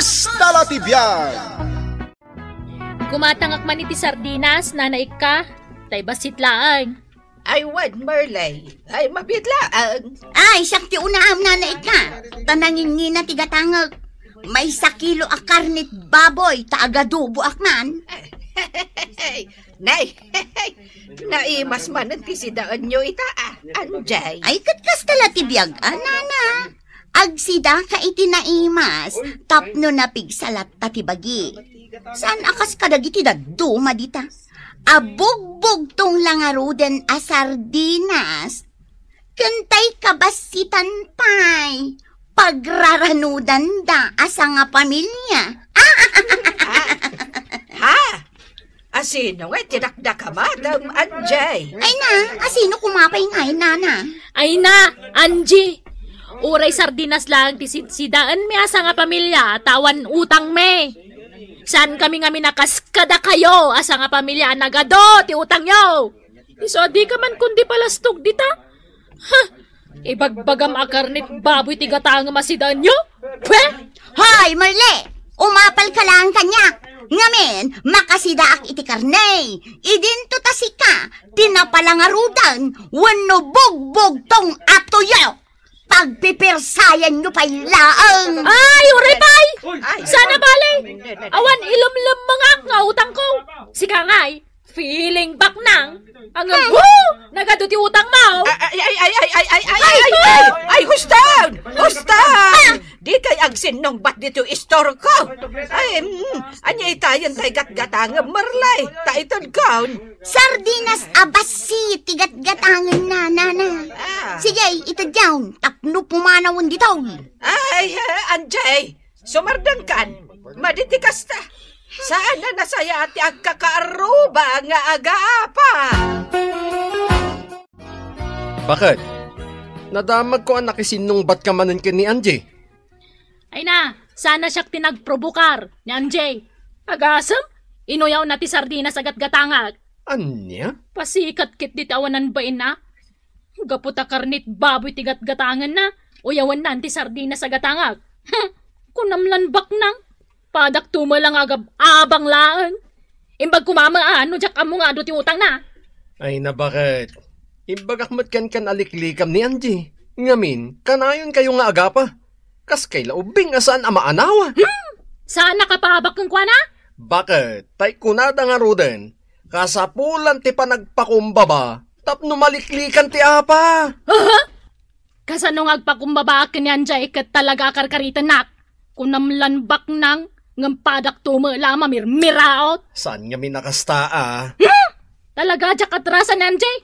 Kastala ti biyag! Kumatangak man iti sardinas, nanaik ka. Tay basit laang. Ay, wad, Marlay. Ay, mabitlaang. Ay, sakti unaam nanay ka. Tanangin nga na tigatangag. May 1 kilo a karnit baboy, taagadubo aknan. Nay, naimas man ang tisidaan nyo ita, Anjay. Ay, katkas tala tibiyag, nana. Agsida ka iti naimas, tapno na pigsalat tatibagi. Saan akas kadagiti daddo, madita? Abugbog tong langaruden a sardinas. Kantay kabasitan pay. Pagraranudan da asa nga pamilya. Ha? Asino nga tinakda ka, Madam Anjay? Ay na, asino kumapay ngay, nana? Ay na, Angie. Uray sardinas lang ti sidaan mi asa nga pamilya, tawan utang me. Saan kami nga minakaskada kayo, asa nga pamilya nagado ti utang yo. Iso di ka man kundi palastog dita. Ha? Ibagbagam akarnit baboy ti gatang masidan nyo? Pwe? Hoy, Marle! Umapal ka lang kanya. Ngamen, makasidaak iti karnay. Idinto tasika, tinapalangarudan, wano bugbog tong atoyo. Pagpipirsayan nyo pa'y laang. Ay, uray pay! Sana bale! Awan ilumlum mga nga utang ko. Sika nga'y, feeling back nang. Ang nagado ti utang mo. Ay, hustan! Hustan! Di kay agsin nung bat dito istor ko. Ay, anya itayan tay gatgatang Marlay. Taiton kaun. Sardinas abasi, tigat-gatangan na, nana. Sige, ito dyan, tapno pumanawon dito. Ay, Anjay, sumardan kan. Maditikas ta. Saan na nasaya ati agkakaaruba nga aga-apa? Bakit? Nadamag ko ang nakisinong bat ka manan ka ni Anjay. Ay na, sana siya tinagprovokar ni Anjay. Agasam, inuyaw na ti sardinas agat gatangag. Anya? Pasikat kit dit awanan ba ina? Gaputa karnit baboy ti gatgatangan na, uyawan na ti sardinas agat gatangag. Kunamlan bak nang. Padak tumalang agab abang laan. Imbag kumamaan, no jak amo nga ado ti utang na. Ay na bakit? Imbag akmat kan aliklikam ni Anjay. Ngamin, kanayon kayo nga agapa. Kas kay laubing asaan amaanawa. Saan nakapabak kong kwa na? Bakit? Tay kunada nga ruden. Kasapulan ti panagpakumbaba. Tapno maliklikan ti apa. Kasano nga agpakumbaba ni Anjay kat talaga karkaritan nak. Kunamlan bak nang ngampadak tumala mamirmiraot. Saan nga minakastaa? Talaga jak atrasan ni Anjay.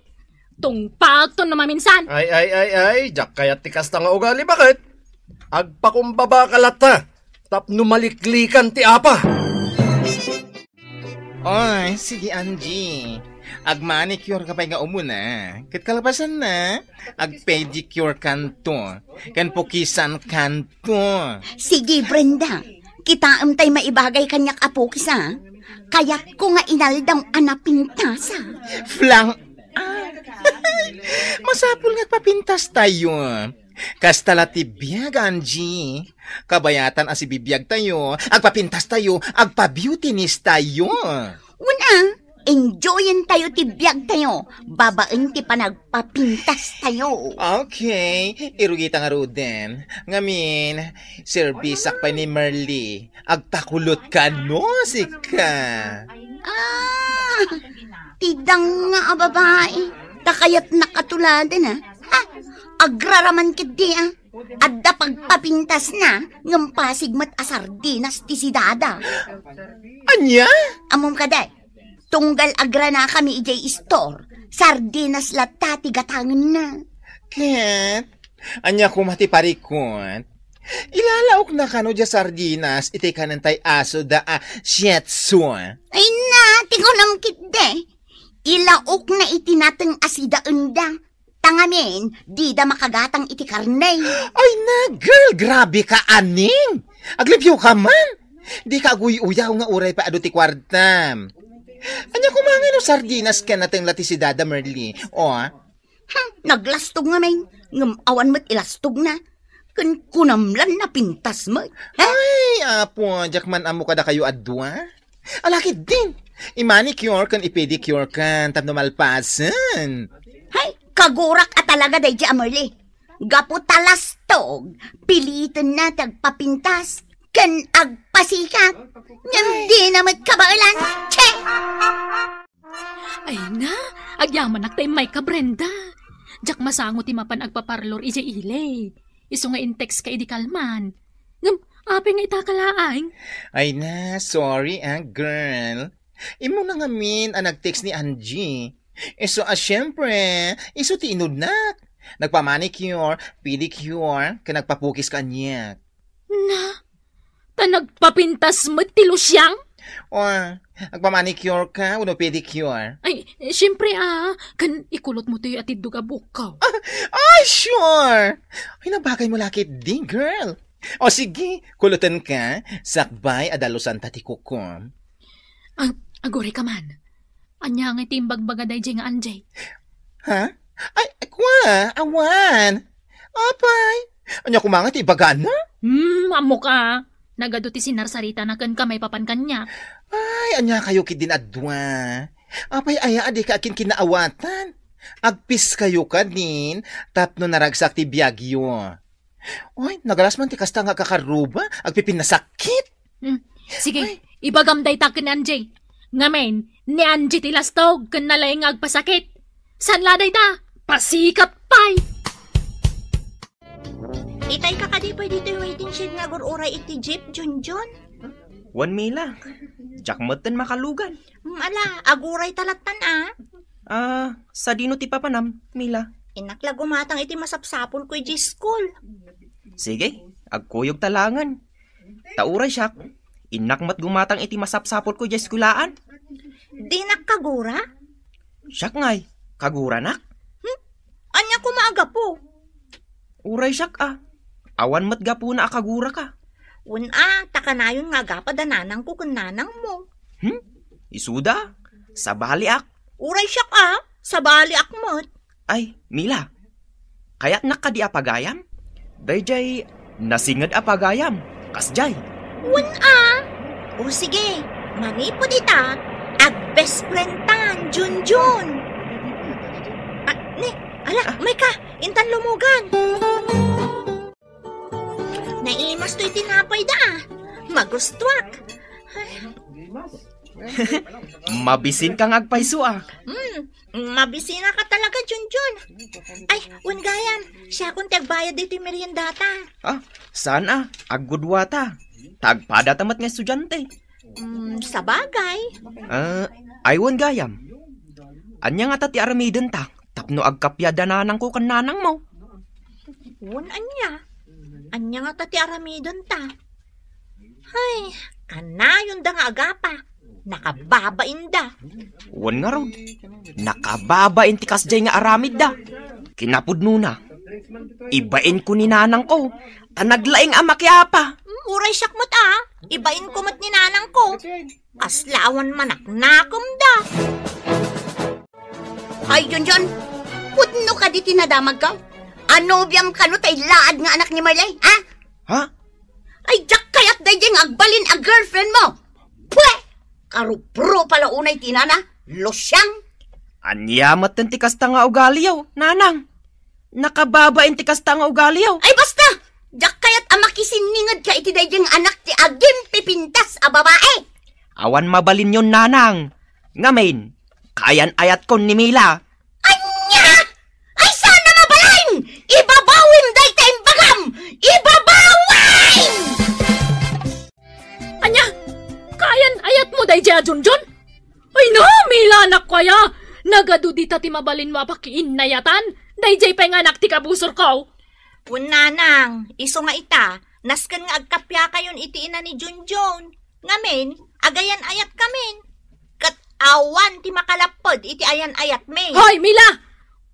Tungpag to naman minsan. Ay, jak kaya tikas ta nga ugali, bakit? Agpakumbaba ka lata, tapno maliklikan ti apa. Oy, sige Angie. Ag-manicure ka pa nga umuna. Kat kalabasan na, ag-pedicure kanto. Kan pukisan kanto. Sige, Brenda. Kita tay maibagay kanyak apukis, ha? Kaya ko nga inaldang anapintasa. Flang. Masapul nga papintas tayo. Kastala ti biyag, Angie. Kabayatan asi bibiyag tayo. Agpapintas tayo. Agpa-beautinist tayo. Una, enjoyin tayo ti biyag tayo. Babaeng ti panagpapintas tayo. Okay. Irugita nga ruden. Ngamin, servisak pa ni Merly. Agpakulot ka, no, sika. Tidang nga babae. Takayat nakatuladan, ha? Agraraman kit di, ha? Adda pagpapintas na, ngampasig mat asardinas ti sidada. Anya? Amom kaday, tunggal agra na kami ijay store, sardinas lata ti gatangan na. Ket, anya kumati parikot. Ilalaok na kano dya sardinas, iti kanantay aso da shih tzu. Ay na, tingunam kit de. Ilaok na itinatang asidaan da. Tangamin, di da makagatang iti karnay. Ay na, girl, grabe ka, aning. Aglibyo ka man. Di ka aguy-uyaw nga uray pa ado ti kwartam. Anya kumangin o sardinas ka natang lati si Dada Merly. O, Naglastog nga, men. Ngam awan mo't ilastog na. Kan kunamlan na pintas mo. Ha? Ay, apo, jakman amo kada kayo adwa. Alakid din. I-manicure kan i-pedicure kan tapno malpasan. Hay, kagurak at talaga day di Amerli. Gapo talastog, pilitan na tagpapintas, kan agpasikat. Hindi na magkabailan. Che! Ay na, agyaman tayo may ka Brenda. Jak masango ti mapan agpaparlor ije ile. Iso nga in-text ka idi kalman. Ngam, api nga itakalaang. Ay na, sorry girl. Imo na ngamin ang nag-text ni Angie. So, syempre, iso ti inudnak. Nagpa-manicure, pedicure, ka nagpapukis ka niya. Na, ta nagpapintas mo ti Lusyang? Or, nagpa-manicure ka, uno pedicure. Ay, syempre kan ikulot mo ti atid duga bukaw. Ay, sure! Ay, nabagay mo lakit din, girl. O sige, kulutan ka, sakbay adalusan tati kukom. Agore ka man. Anya nga timbagbaga day nga Anjay. Ha? Ay, kwa, awan. Apay, anya kumangat ibagan na? Amo ka. Nagado ti sinarsarita na kan kamay papan kanya. Ay, anya kayo kid din adwa. Apay, aya adi ka akin kinaawatan. Agpis kayo ka din, tapno naragsak ti biyagyo. Oy, nagalas man ti kasta nga kakaruba, agpipinasakit. Sige, ibagam day takin ni Anjay. Ngamen, ni Angie ti lastog, kan nalay nga agpasakit. San laday ta? Pasikat pay! Itay ka kadipay dito yung waiting shed nga gururay iti jeep, Junjun. 1 mila. Jakmatan makalugan. Ala, aguray talatan Sa dino ti papanam, Mila. Inakla gumatang iti masapsapol ko iti school. Sige, agkuyog talangan. Tauray siyak. Inakmat gumatang iti masapsapol ko iti eskulaan. Di nakagura? Siyak ngay, kagura nak. Anya kumaaga po. Uray siyak Awan mat gapo na akagura ka. Takanayon nga gapadananang ko kun nanang mo. Isuda, sa baliak. Uray siyak sa bali akmot. Ay, Mila. Kaya't nakadi apagayam? Dayjay, nasingad apagayam. Kasjay. O sige, manipo dita, ag best friend tan, Junjun. May ka, intan lumugan. Naimas to'y tinapay Magustwak. Mabisin kang agpayso Mabisina ka talaga, Junjun. Ay, gayam, siya kung tagbayad dito yung meriendata. Saan Aggudwata. Tagpada tamat nga estudyante. Sa bagay. Ay gayam. Anya nga tati aramidon ta. Tapno agkapyadananang ko kan nanang mo. Anya nga tati aramidon ta. Ay, kanayon da nga agapa. Nakababain da. Nga rod. Nakababain ti kasjay nga aramid da. Kinapudno na. Ibain ko ni nanang ko. Tanaglaing amakyapa. Uray siyak mo't Ibain ko mo't ni nanang ko. Aslawan manaknakom da. Ay, Junjun. Pudno ka di tinadamag ka. Ano biyam ka no tay laad nga anak ni Marley, Ha? Ay, jak kayat day jeng agbalin a girlfriend mo. Pwe! Karupro pala unay tinana. Losyang. Anyamat ng tikasta nga ugaliyaw, nanang. Nakababain tikasta nga ugaliyaw. Ay, basta! Jak kayat amakisiningad ka iti day jeng anak ti agim pipintas a babae. Awan mabalin yon, nanang. Ngamin, kayan ayat kon ni Mila. Anya! Ay, sana mabalain! Ibabawin day tayong bagam! Ibabawin! Anya, kayan ayat mo day jaya Junjun? Ay na, Mila anak kaya. Nagadudita ti mabalin mo apakiin na yatan. Day jay pa nga anak ti kabusor ko. Punanang, iso nga ita, naskan nga agkapya kayon iti ina ni Junjun. Ngamin, agayan ayat kamin. Kat awan ti makalapod iti ayan ayat me. Hoy, Mila!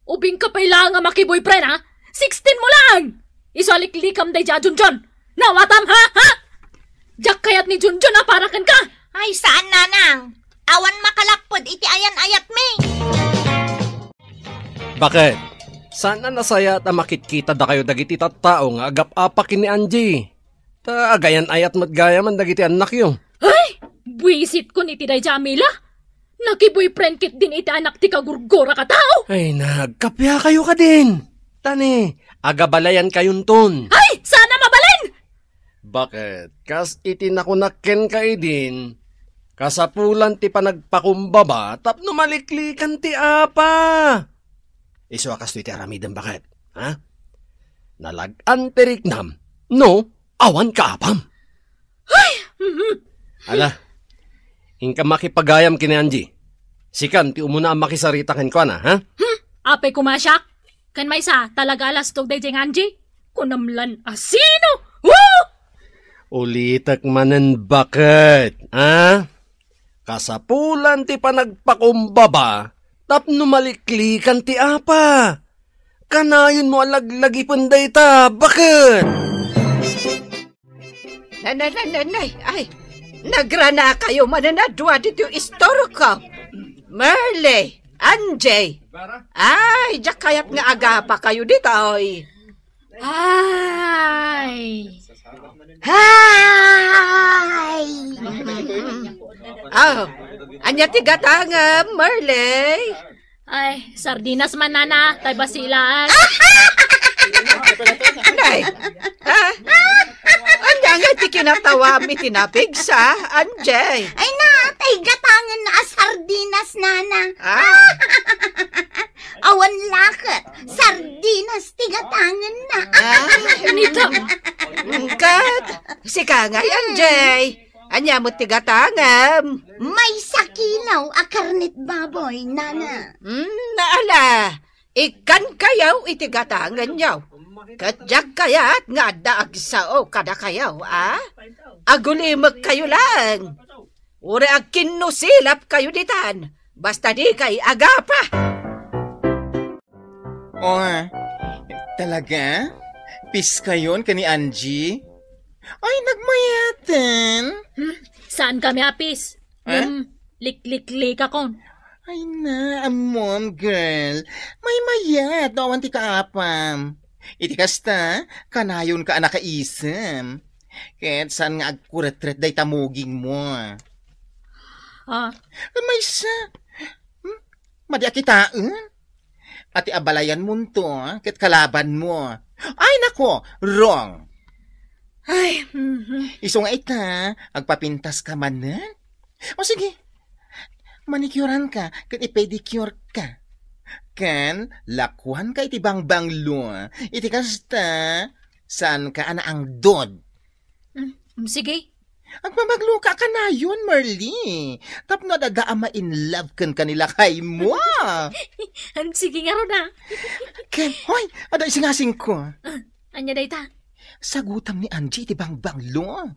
Ubing ka pa ilang nga maki-boyfriend, 16 mo lang! Isualiklikam day jaya Junjun. Nawatam, ha? Jak kayat ni Junjun parakan ka. Ay, saan nanang? Awan makalapod iti ayan ayat me. Bakit? Sana nasaya ta makitkita da kayo dagiti tattao nga agap-apa kini Angie. Ta agayan ayat matgaya man dagiti anak yo. Ay! Buisit ko ni Tiday Jamila. Naki-boyfriend kit din iti anak ti kagurgora ka tao. Ay, nagkapya kayo ka din. Tani, agabalayan kayon ton. Ay! Sana mabalin! Bakit? Kas iti nakunakken ka din. Kasapulan ti panagpakumbaba, tapno maliklikan ti apa. Iso akas ti aramidan bakit? Ha? Nalagan teriknam, no, awan ka apam. Ay! Ala, ingka makipagayam kini Angie. Sikan, ti umuna ang makisarita ken ko na, ha? Apay kumasyak. Kan may sa talaga alas tog day jeng Angie. Kunamlan asino. Woo! Ulitak manen bakit, ha? Kasapulan ti panagpakumbaba, tapno maliklikan ti apa. Kanayon mo alaglagi panday ta, bakit? Nanay, ay, nagrana kayo mananadwa dito yung istoro ko. Merle, Anjay. Ay, diyak kayat nga aga pa kayo dito, ay. Ay! Hi! Anya tigatanga, Merle. Ay, sardinas man nana, tay basilaan. Nay, anya nga ti kinatawa mi tinapigsa, Anjay. Ay na, tay gatangan na sardinas, nana. Awan lakat, sardinas tigatangan na. Nita, Kat, si Kangay, Anjay. Anya mo tigatangam. May sakinaw a karnit baboy, nana. Naala, ikan kayaw itigatangan yaw. Kadyak kayat nga daag sao kada kayaw, Agulimag kayo lang. Uri ag kinusilap kayo ditan. Basta di kay agapa. Talaga? Pis kayon ka ni Angie? Ay, nagmayaten. saan kami apis? Lik-lik-lik ako. Ay na, amon, girl. May mayat, dawan ti kaapam. Iti kasta, kanayon ka nakaisem. Ket saan nga agkuret-ret day tamuging mo. May isa. Madi akitaan. Ati abalayan mo to, ket kalaban mo. Ay nako, wrong. Ay, Iso nga ita, agpapintas ka manan. O sige, manicurean ka, ket ipedicure ka. Kan, lakwan ka iti bangbanglo. Iti kasta, saan ka ana ang dod. sige. Agmamaglo ka na yun, Merly. Tapno dadaama in love kan kanila kay mo. Sige nga ron na. Ken, hoy, ada isingasing ko. Anya day ta? Sagutam ni Angie iti bangbanglo.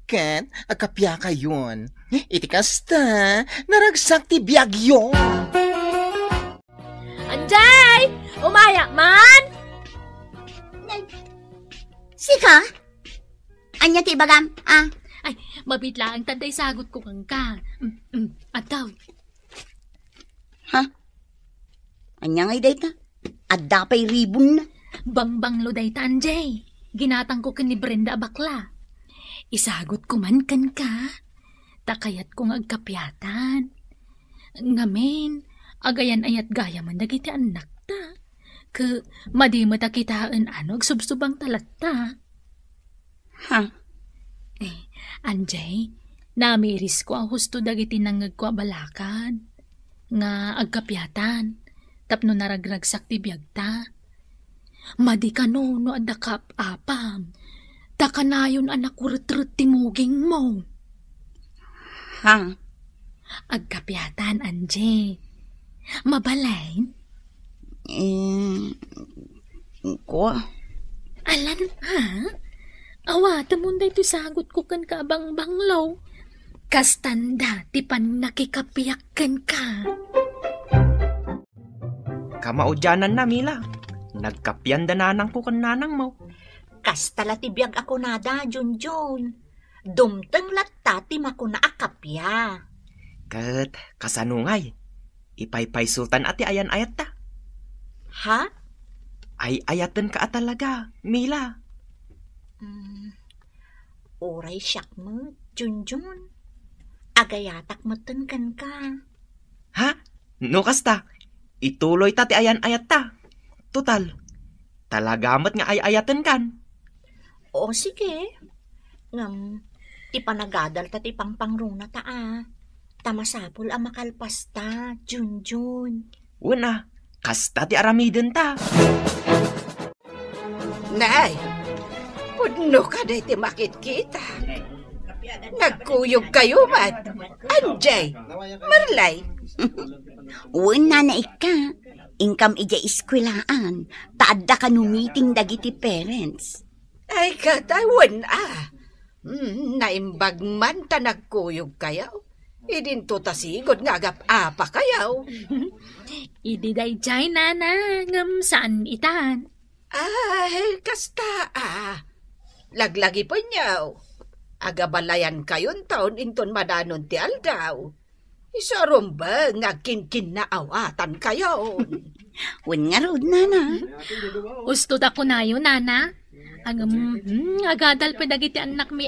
Ken, agkapya ka yun. Iti kasta, naragsak ti biyagyo. Anjay! Umaya man! Sika? Anya ti bagam, Ay, mabitla ang tanday sagot ko kang ka. Ataw. Anya ngay dayta? Adda pa'y ribon na. Bangbanglo day ta, Anjay. Ginatang ko kan ni Brenda bakla. Isagot ko man kan ka. Takayat kong agkapyatan. Ngamen, agayan ayat gaya man dagiti anak ta. Ke, madi mata kitaan agsubsubang talat ta. Anjay, namiris ko ang husto dagiti nangag ko balakan. Nga agkapyatan, tapno naragragsak ti biyagta. Madi ka no adakap apam, takanayon anak kurut-rut timuging mo. Agkapyatan, Anjay. Mabalain? Ko? Alan, Awata mo na ito sagot ko kan ka banglaw. Kastanda, ti pan nakikapiyakan ka. Kamaudyanan na, Mila. Nagkapyan dananang ko kan nanang mo. Kastala ti biyag ako nada, Junjun. Dumteng latta ti mako na akapya. Kat, kasanungay. Ipaypay sultan ati ayan ayat ta. Ha? Ay ayatan ka talaga, Mila. Oray siyak mo, Junjun. Agayatak mo kan ka. Ha? No kasta, ituloy ta ti ayan ayat ta. Total, talagamat nga ay ayatan kan. O sige. Ngam, ti panagadal ta ti pangpangruna ta Tamasapol ang makalpas ta, Junjun. Una, kasta ti aramiden ta. Nay, pudno ka day ti makit-kita. Nagkuyog kayo mat. Anjay, Marlay. Una na ika. Ingkam ija iskwilaan. Taadda ka no meeting dagiti parents. Ay katawan naimbag man ta nagkuyog kayo. Idin to tasigod nga apa kayo. Idi day jay nana, ngam saan itan? Ay, kasta Laglagi pa niyaw. Agabalayan kayon taon inton madanon ti aldaw. Isarom ba nga kinkin na awatan kayo? Wen nga rod, nana. Gusto da ko na yun, nana. Agadal pa dagiti anak mi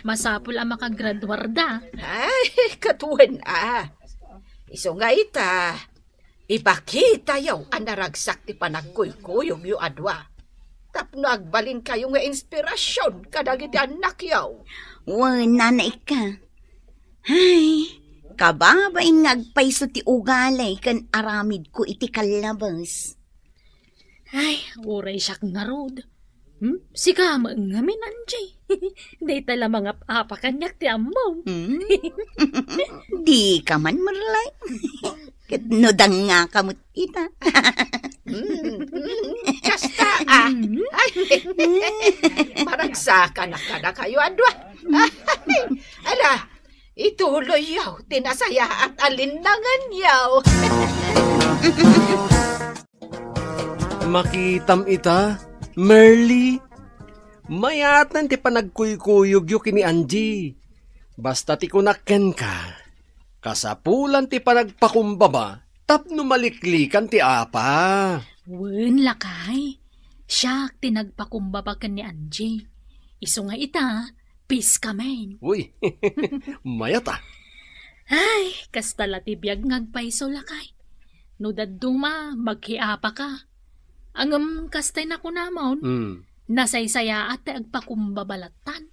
Masapul ang makagraduar da. Ay, katuwen Iso nga ita. Ipakita yaw ang naragsak ti panagkuykuyog yu adwa. Tapno agbalin kayo nga inspirasyon kadagiti anak yaw. Wen, nana ika. Ay, kababain nga agpaiso ti ugalay kan aramid ko iti kalabas. Ay, uray siyak nga rod. Sika ngamin, Anjay. Day tala mga apakanyak ti amaw. Di ka man, Marlay. Nodang nga kamot ita. Kasta Maragsakan na ka na kayo adwa. Ala, ituloy yaw, tinasaya at alindangan yaw. Makitam ita, Merly. Mayatan ti panagkuykuyog yu kini Angie. Basta ti kunakken ka. Kasapulan ti panagpakumbaba, tapno maliklikan ti apa. Wen, lakay. Siyak tinagpakumbaba ka ni Angie. Iso nga ita, peace kamen. Uy, mayata. Ay, kastala ti biyag ngagpaiso lakay. No daduma, maghiapa ka. Angam kastay na ko namon, nasaysaya at agpakumbabalatan.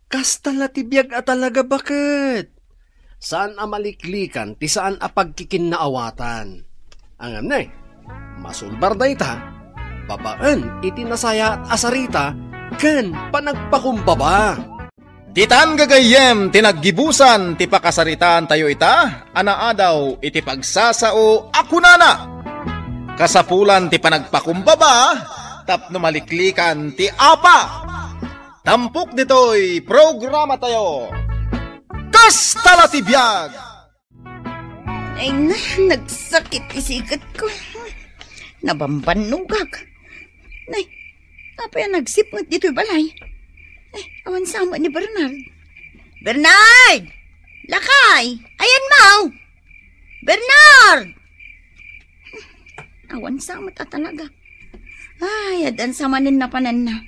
Kastala ti biyag at talaga bakit? Saan amaliklikan, ti saan apagkikinnaawatan? Angam na masulbar da ita, babaan iti nasaya at asarita, ken panagpakumbaba. Ditan gagayem tinaggibusan ti pakasaritaan tayo ita, anaadaw iti pagsasao akunana. Kasapulan ti panagpakumbaba, tapno maliklikan ti apa. Tampok dito'y programa tayo. Kastala ti biyag! Ay na, nagsakit isikat ko. Nabambanugag. Nay, apa yan nagsipot dito'y balay? Ay, awan sama ni Bernard. Bernard! Lakay! Ayan mo! Bernard! Awan sama ta talaga. Ay, adan samanin na panan na.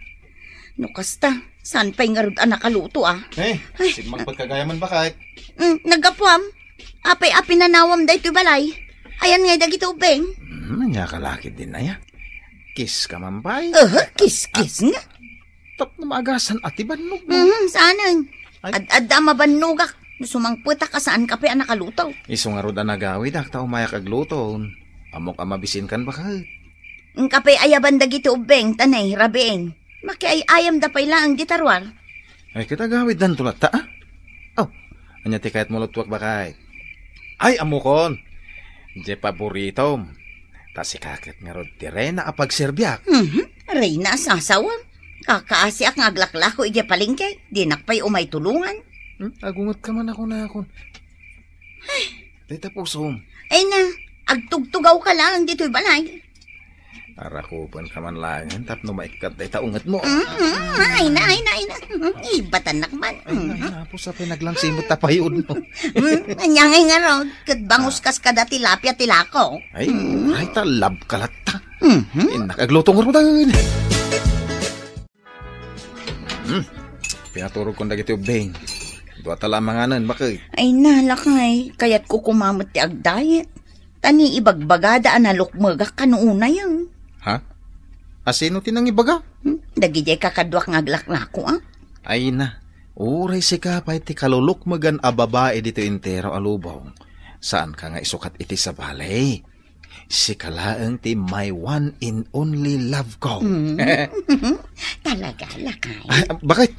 Nukasta, saan pa'y nga rod nakaluto Ay, simang pagkagayaman ba kahit? Nagapuam. Apay-api na nawam da ito balay. Ayan ngay dagiti ubeng. Nyakalakid din na ya. Kiss ka man ba'y? Kiss-kiss nga. Tap na maagasan ati bannog mo. Saan? Ad-adda mabanugak. Sumangputa ka saan ka pa nakaluto. Iso nga rod nagawid, akta umayak agluto. Amok amabisin kan ba kahit? Ang kapay ayaban dagiti ubeng, tanay, rabieng. Makiayayam da pa'y lang ang gitarwar. Ay, kita gawid dan tulat ta, anya ti kahit mulutwak ba kahit? Ay, amukon. Di paborito. Ta si kakit nga rod ti Reyna apagserbyak. Reyna sasawang. Kakaasi ak ngaglaklako ija palingke. Dinak pa'y umay tulungan. Agungot ka man ako na akon. Ay, dita pusom. Ay na, agtugtugaw ka lang dito'y balay. Arakupan ka man lang, tapno maikat day taungat mo. Ay na. Ibatan nakman. Ay, napos sa pinaglansimot tapayod mo. Anyangay nga ron, kat bangus kas kada tilapia tilako. Ay, talab kalata. Nakaglutong rudan. Pinaturog ko na gito beng. Dua tala manganan, bakit? Ay nalakay, kaya't ko kumamot ti ag-diet. Tani ibagbagada analukmaga kanuuna yan. Ha? Asino tinang ibaga? Dagijay kakadwak ngaglaklako Ay na, uray si kapay ti kalulukmagan a babae dito intero alubaw. Saan ka nga isukat iti sa balay? Si kalaang ti my one and only love ko. Talaga lakay. Ay, bakit?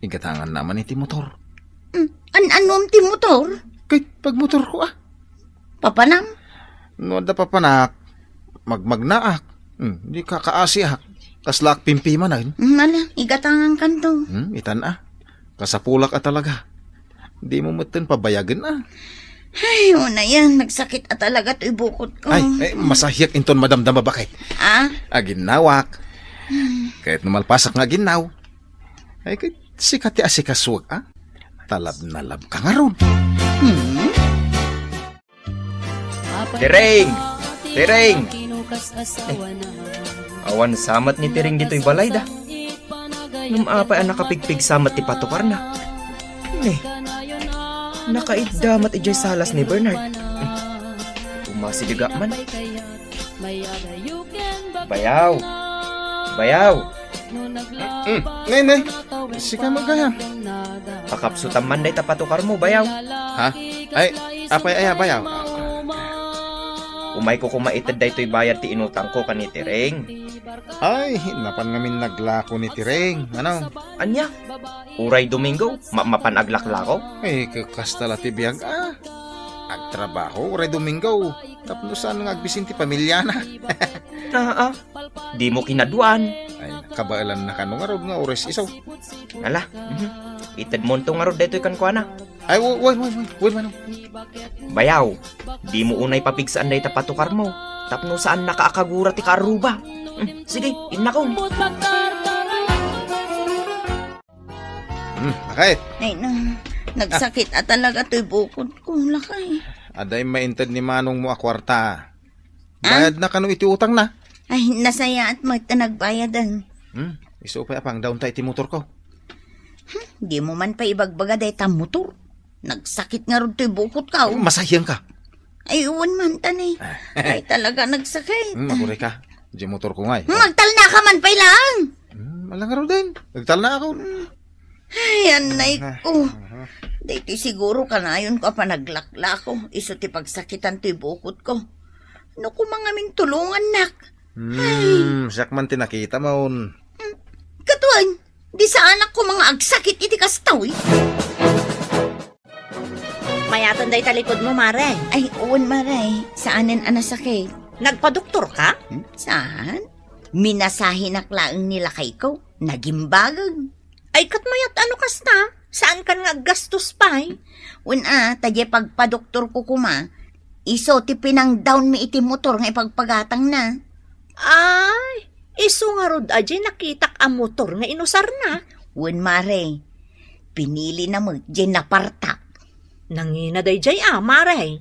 Igatangan naman iti motor. Anom ti motor? Kahit pagmotor ko Papanam? No, da papanak. Magmagnaak. Di ka kaasiak. Kaslak pimpiman na. Nala, igatangan kanto. Itan Kasapulak talaga. Di mo matan pabayagan Ay, una yan. Nagsakit talaga ito ibukot ko. Ay, masahyak inton madamdama bakit? Aginawak. Kahit numalpasak nga ginaw. Ay, kahit sikati asikaswag talab na lab ka nga ron. Tireng! Tireng! Awan samat ni Tireng dito'y balay da. Numapay ang nakapigpig samat ti patukar na. Nakaiddamat ijay salas ni Bernard. Umasidiga man. Bayaw! Bayaw! Nay, sika magayam. Pakapsutan man day tapatukar mo, bayaw. Ha? Ay, apay bayaw. Umay ko kumaitad day to'y bayad ti inutang ko kaniti Tireng. Ay, napan ngamin naglako ni Tireng. Ano? Anya? Uray Domingo, mapanaglaklako? Ay, kakastala ti biyag agtrabaho, uray Domingo. Tapos saan nga agbisin ti pamilya na? Di mo kinaduan. Ay, kabailan na kanong arod nga oras isaw. Ala, itad mo itong arod dito ikan ko na. Ay, wait, manong. Bayaw, di mo unay papigsaan day tapatukar mo. Tapno saan nakaakagura ti karuba. Sige, inakong. Bakit? Ay nagsakit talaga ito ibukot ko. Lakay. Aday maintad ni manong mo akwarta. Bayad na kanong iti utang na. Ay, nasaya at nagbayadan. Iso pa apang down tayo iti motor ko. Di mo man pa ibagbaga day ta motor. Nagsakit nga rin ito ibukot ka. Masayang ka. Ay, uwan man tanay. Ay, talaga nagsakit. Makuray ka. Di motor ko nga Magtal na ka man pa ilang. Malang nga rin din. Nagtal na ako. Ay, anay ko. Dito siguro ka na yun ko pa naglakla ko. Iso ti pagsakitan ti bukot ko. No kumangaming tulungan nak. Siyak man tinakita maun. Katuan, di sa anak ko mga agsakit iti kastaw Mayatan day talikod mo, Mare. Ay, uwan maray. Saanin anasakit? Nagpadoktor ka? Saan? Minasahin naklaang nila kay ko. Nagimbagang. Ay, katmayat ano kasta? Saan ka nga gastos pa Tadye pagpadoktor ko kuma. Iso ti pinang down mi iti motor nga ipagpagatang na. Ay, iso nga rod aje nakitak ang motor nga inusar na. Mare. Pinili na mo, dyan napartak. Nangina day jay Mare.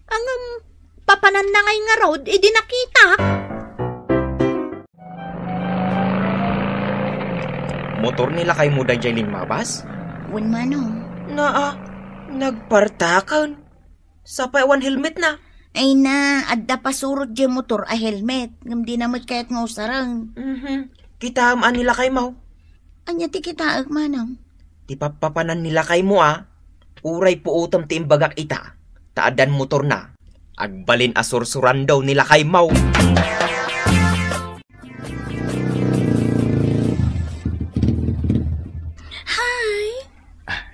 Ang papanan na ngay nga road, di nakita. Motor nila kay muda jay mabas? Manong. Nagpartakan. Sapay one helmet na. Ay adda pasurot dyan motor a helmet. Ngam di namit kaya't nga usarang. Kita amaan nila kay mau. Anya ti kita manong. Ti papapanan nila kay mo Uray po utam ti imbagak ita. Taadan motor na. Agbalin asursuran daw nila kay mau.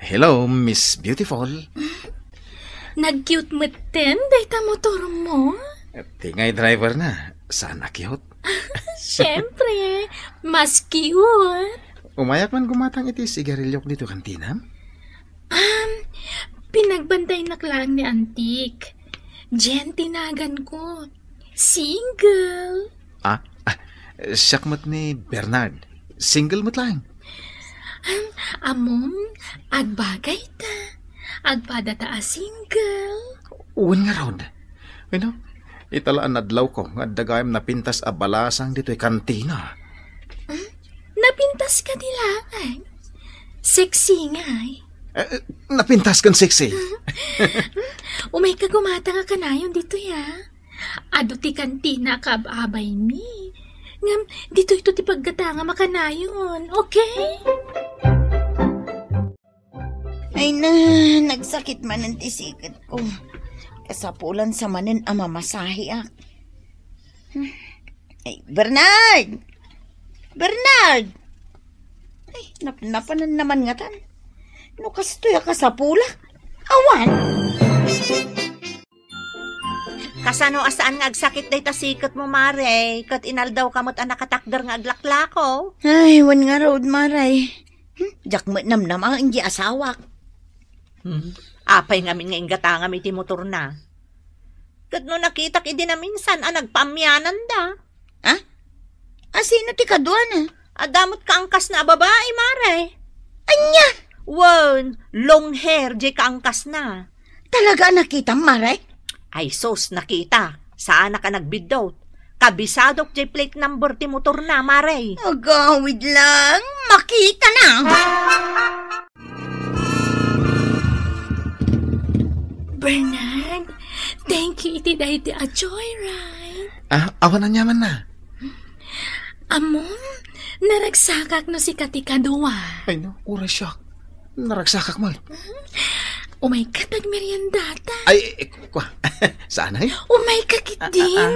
Hello, Miss Beautiful. Nag-cute mo ten, dahita motor mo. Tingay driver na. Sana cute. Siyempre, mas cute. Umayak man gumatang iti sigarilyok dito kantina? Pinagbantay na lang ni Antik. Jen, tinagan ko. Single. Siyak mo't ni Bernard. Single mo't lang. Amom, agbagay ta. Agpada ta a single. Uwan nga ron. Italaan nadlaw ko nga dagayam napintas a balasang dito'y kantina. Napintas ka nila, ay. Sexy nga, ay. Napintas kan sexy. Umay ka gumata nga kanayon dito, ya. Ado ti kantina ka abay mi. Ngam, dito ito ti pagkata nga makanayon, okay? Ay na, nagsakit man ang tisikat ko. Kasapulan sa manin ang mamasahe ak. Ay, Bernard! Bernard! Ay, napanan naman nga tan. No kastoy ka sa pula. Awan! Kasano asaan nga agsakit day tasikat mo, Mare? Kat inaldaw kamot ang nakatakder nga aglaklako. Ay, wan nga road maray. Jak mo namnam ang hindi asawak. Apay ngamin nga ingata nga may timotor na. Kat no nakita ki din na minsan ang nagpamyanan da. Ha? Sino ti kaduan Adamot ka angkas na babae, Mare. Anya! Wow, long hair, di ka angkas na. Talaga nakita, maray? Ay sos, nakita. Saan na ka nagbidot? Kabisadok di plate number ti motor na, Mare. Agawid lang. Makita na. Bernard, thank you iti dahil ti a joyride. Awan na nyaman na. Amon, naragsakak no si Katikadua. Ay no, uray siya. Naragsakak mo. Umay ka tagmeryandata. Ay, kwa. Saan ay? Umay ka kit din.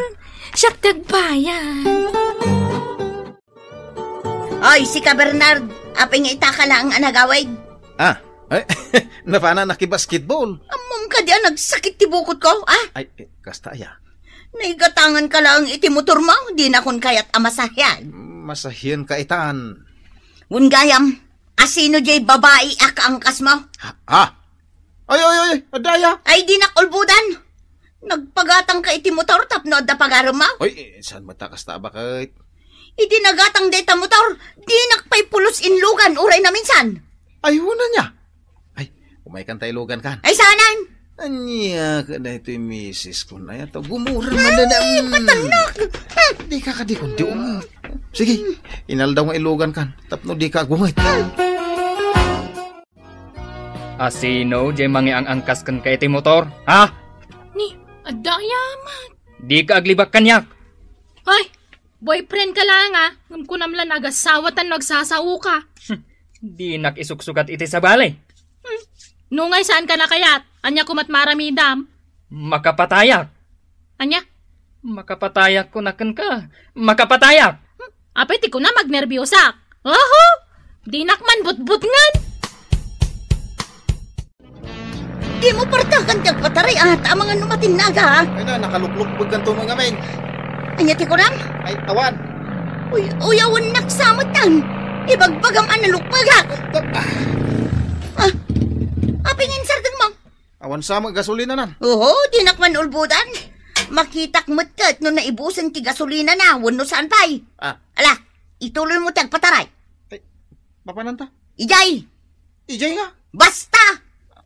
Siyak tagbayan. Oy, si ka Bernard. Apay nga itaka lang ang anagawid. Ay, napana nakibasketball. Amom ka diyan, nagsakit ti bukot ko, Ay, kasta ya. Naigatangan ka lang iti motor mo, di na kun kayat amasahyan. Masahiyan ka itan. Wungayam, asino jay babae ak angkas mo? Ay, adaya. Ay di nakulbudan. Nagpagatang ka iti motor tapno adda pagaram mo? Ay, saan matakas ta bakit? Iti nagatang deta motor, di nakpay pulos inlugan uray na minsan. Ay, huna niya. Ay, umay kan taylogan kan. Ay sanan? Anya ka na ito yung misis ko na yato. Gumura man na Patanak! Di ka di kundi umot. Sige, inaldaw nga ilugan kan. Tapno di ka gumit. Asino, jay mangi ang angkas kan kay ti motor? Ha? Ni, adayaman. Di ka aglibak kanyak. Ay, boyfriend ka lang Ngam ko namlan agasawatan nagsasaw ka. Di nakisuksukat iti sa balay. Nungay saan ka nakayat? Anya kumat maramidam? Makapatayak. Anya? Makapatayak ko nakan ka. Makapatayak. Apay ti ko na magnerbiyosak. Oho! Di nakman butbut ngan. Di mo partakan kag pataray at ang mga numatin naga. Ay na, nakalukluk kan mga ngamin. Anya ti ko ram? Ay, awan. Uyawan naksamot tan. Ibagbagam analukpagak. Apingin sardan mo. Awan sama gasolina nan. Oo, di nakman ulbudan. Makitak mo't no naibusan ti gasolina na, wano saan pa'y. Ala, ituloy mo tag pataray. Ay, papananta? Ijay, Ijay nga. basta!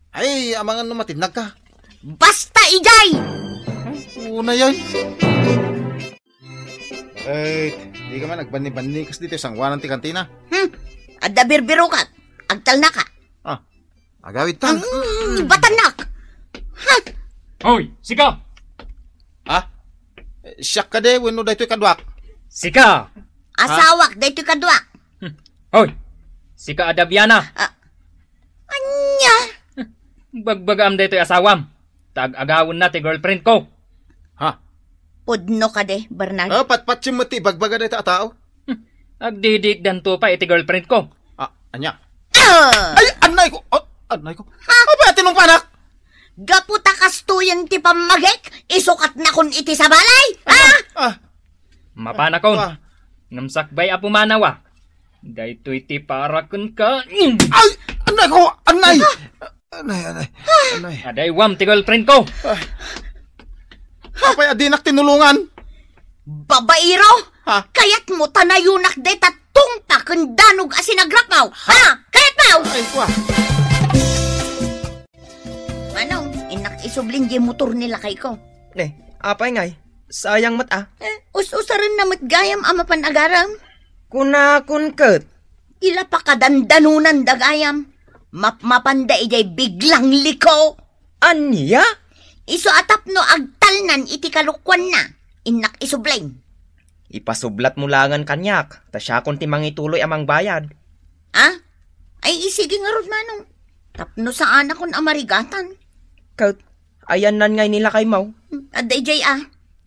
Ay, amangan numatinag ka. Basta, Ijay! Una yan. Ay, di ka man nagbani-bani kas dito isang wanan ti kantina. Adda birbiro ka, agtal na ka. Agawid tan. Batanak! Hoy, sika! Siyak ka de, wano dahito kadwak. Sika! Asawak, dahito kadwa. Hoy, sika adabyana. Anya? Bagbagam dito asawam. Tag-agawon na ti girlfriend ko. Pudno ka de, Bernard. Patpat si mati, bagbaga dahito tao. Agdidik dan to pa iti girlfriend ko. Anya. Ay, anay ko. Anay ko. Apa tinong panak? Gaputa kastuyan ti pamagek, isukat na kun iti sa balay. Mapana kon. Namsakbay apumanawa. Dahito iti para kun ka. Ay, anay ko. Anay. Anay. Aday wam ti girlfriend ko. Apay adinak tinulungan. Babairo, kayat mo tanayunak de tatong takendanog asinagrakaw. Kayat mo! Ay, kwa. Manong, inak isubling di motor nila kay ko. Apay ngay. sayang mat Us-usaran na matgayam ama panagaram. Kunakun kat. Ila pa kadandanunan dagayam. Mapmapanda ijay biglang liko. Anya? Iso atap no agtalnan iti kalukwan na. Inak isublain. Ipasublat mo langan kanyak. Ta siya kung timang ituloy amang bayad. Ay isige nga rod manong. Tapno saan akong amarigatan. Kat, ayan nan ngay nila kay Mau. Aday jay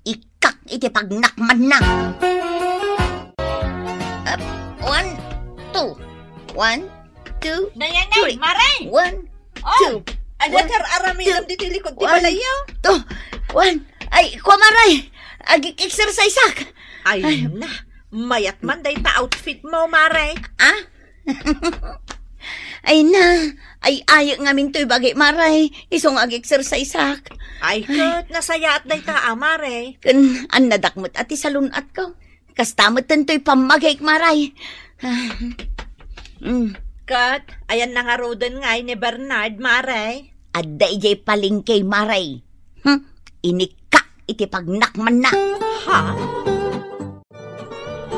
ikak iti pagnakman na. 1, 2. 1, 2, Nayanay, 3. maray! 1, 2. Adakar aramilam dito likod di balayaw. 2, 1. Ay, kumaray. Ag-exercise ak. Ay na, mayat man day ta outfit mo, maray. Ay na. Ay ayo nga mintoy bagay maray. Isong ag-exercise ak. Ay kat, nasaya at day ta, maray. Kan an nadakmot ati salunat ko. Kastamot tantoy pamagay maray. Kat, ayan na nga rodan ngay ni Bernard, maray. Adda ijay palingkay maray. Inikak iti pagnakman na. Ha?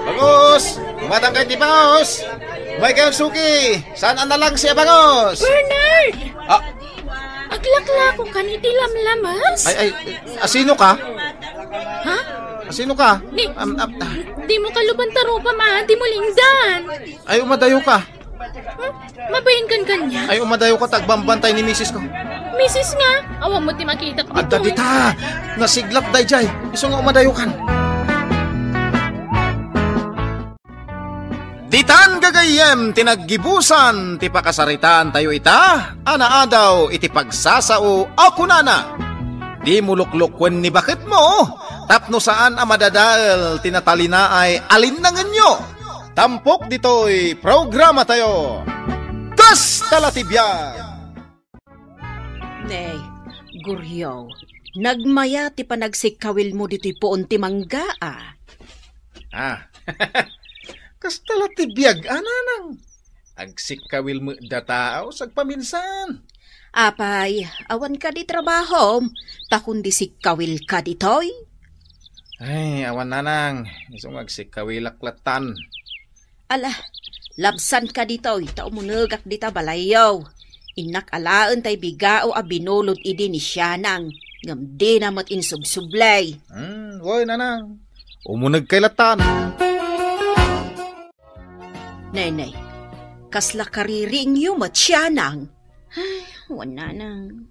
Bangos! Umatang kay ti Bangos! May kayong suki! Saan ang nalang siya, Bangos? Bernard! Ah, Aglakla ko kaniti lamlamas. ay, asino ka? Ha? Asino ka? Di mo kalubantaro pa ma, di mo lingdan. Ay, umadayo ka. Mabayin kan kanya. Ay, umadayo ka, tagbambantay ni misis ko. Misis nga, awang mo ti makita ko Adda dito. dita! Nasiglap day jay. Iso nga umadayo kan. Ditan gagayem tinaggibusan ti pakasaritaan tayo ita, anaadaw iti pagsasao ako nana. Di muluklukwen ni bakit mo, tapno saan ang madadal tinatalina ay alinnangan nyo. Tampok dito'y programa tayo. Tas talatibyan! Nay, guryaw, nagmaya ti panagsikawil mo dito'y poon ti mangga, Kastala tibiyag, ananang. Agsikawil mo dataaw sagpaminsan. Apay, awan ka di trabaho, takundi sikawil ka ditoy. Ay, awan nanang. Isong agsikawil-aklatan. Ala, labsan ka ditoy, taumunagak dita balayaw. Inak alaan tay bigao a binulod idi ni Sianang, ngam di namat insubsublay. Woy nanang. Umunag kay latan. Nenay, kasla kariring yu mat Sianang. Ay, wala nang.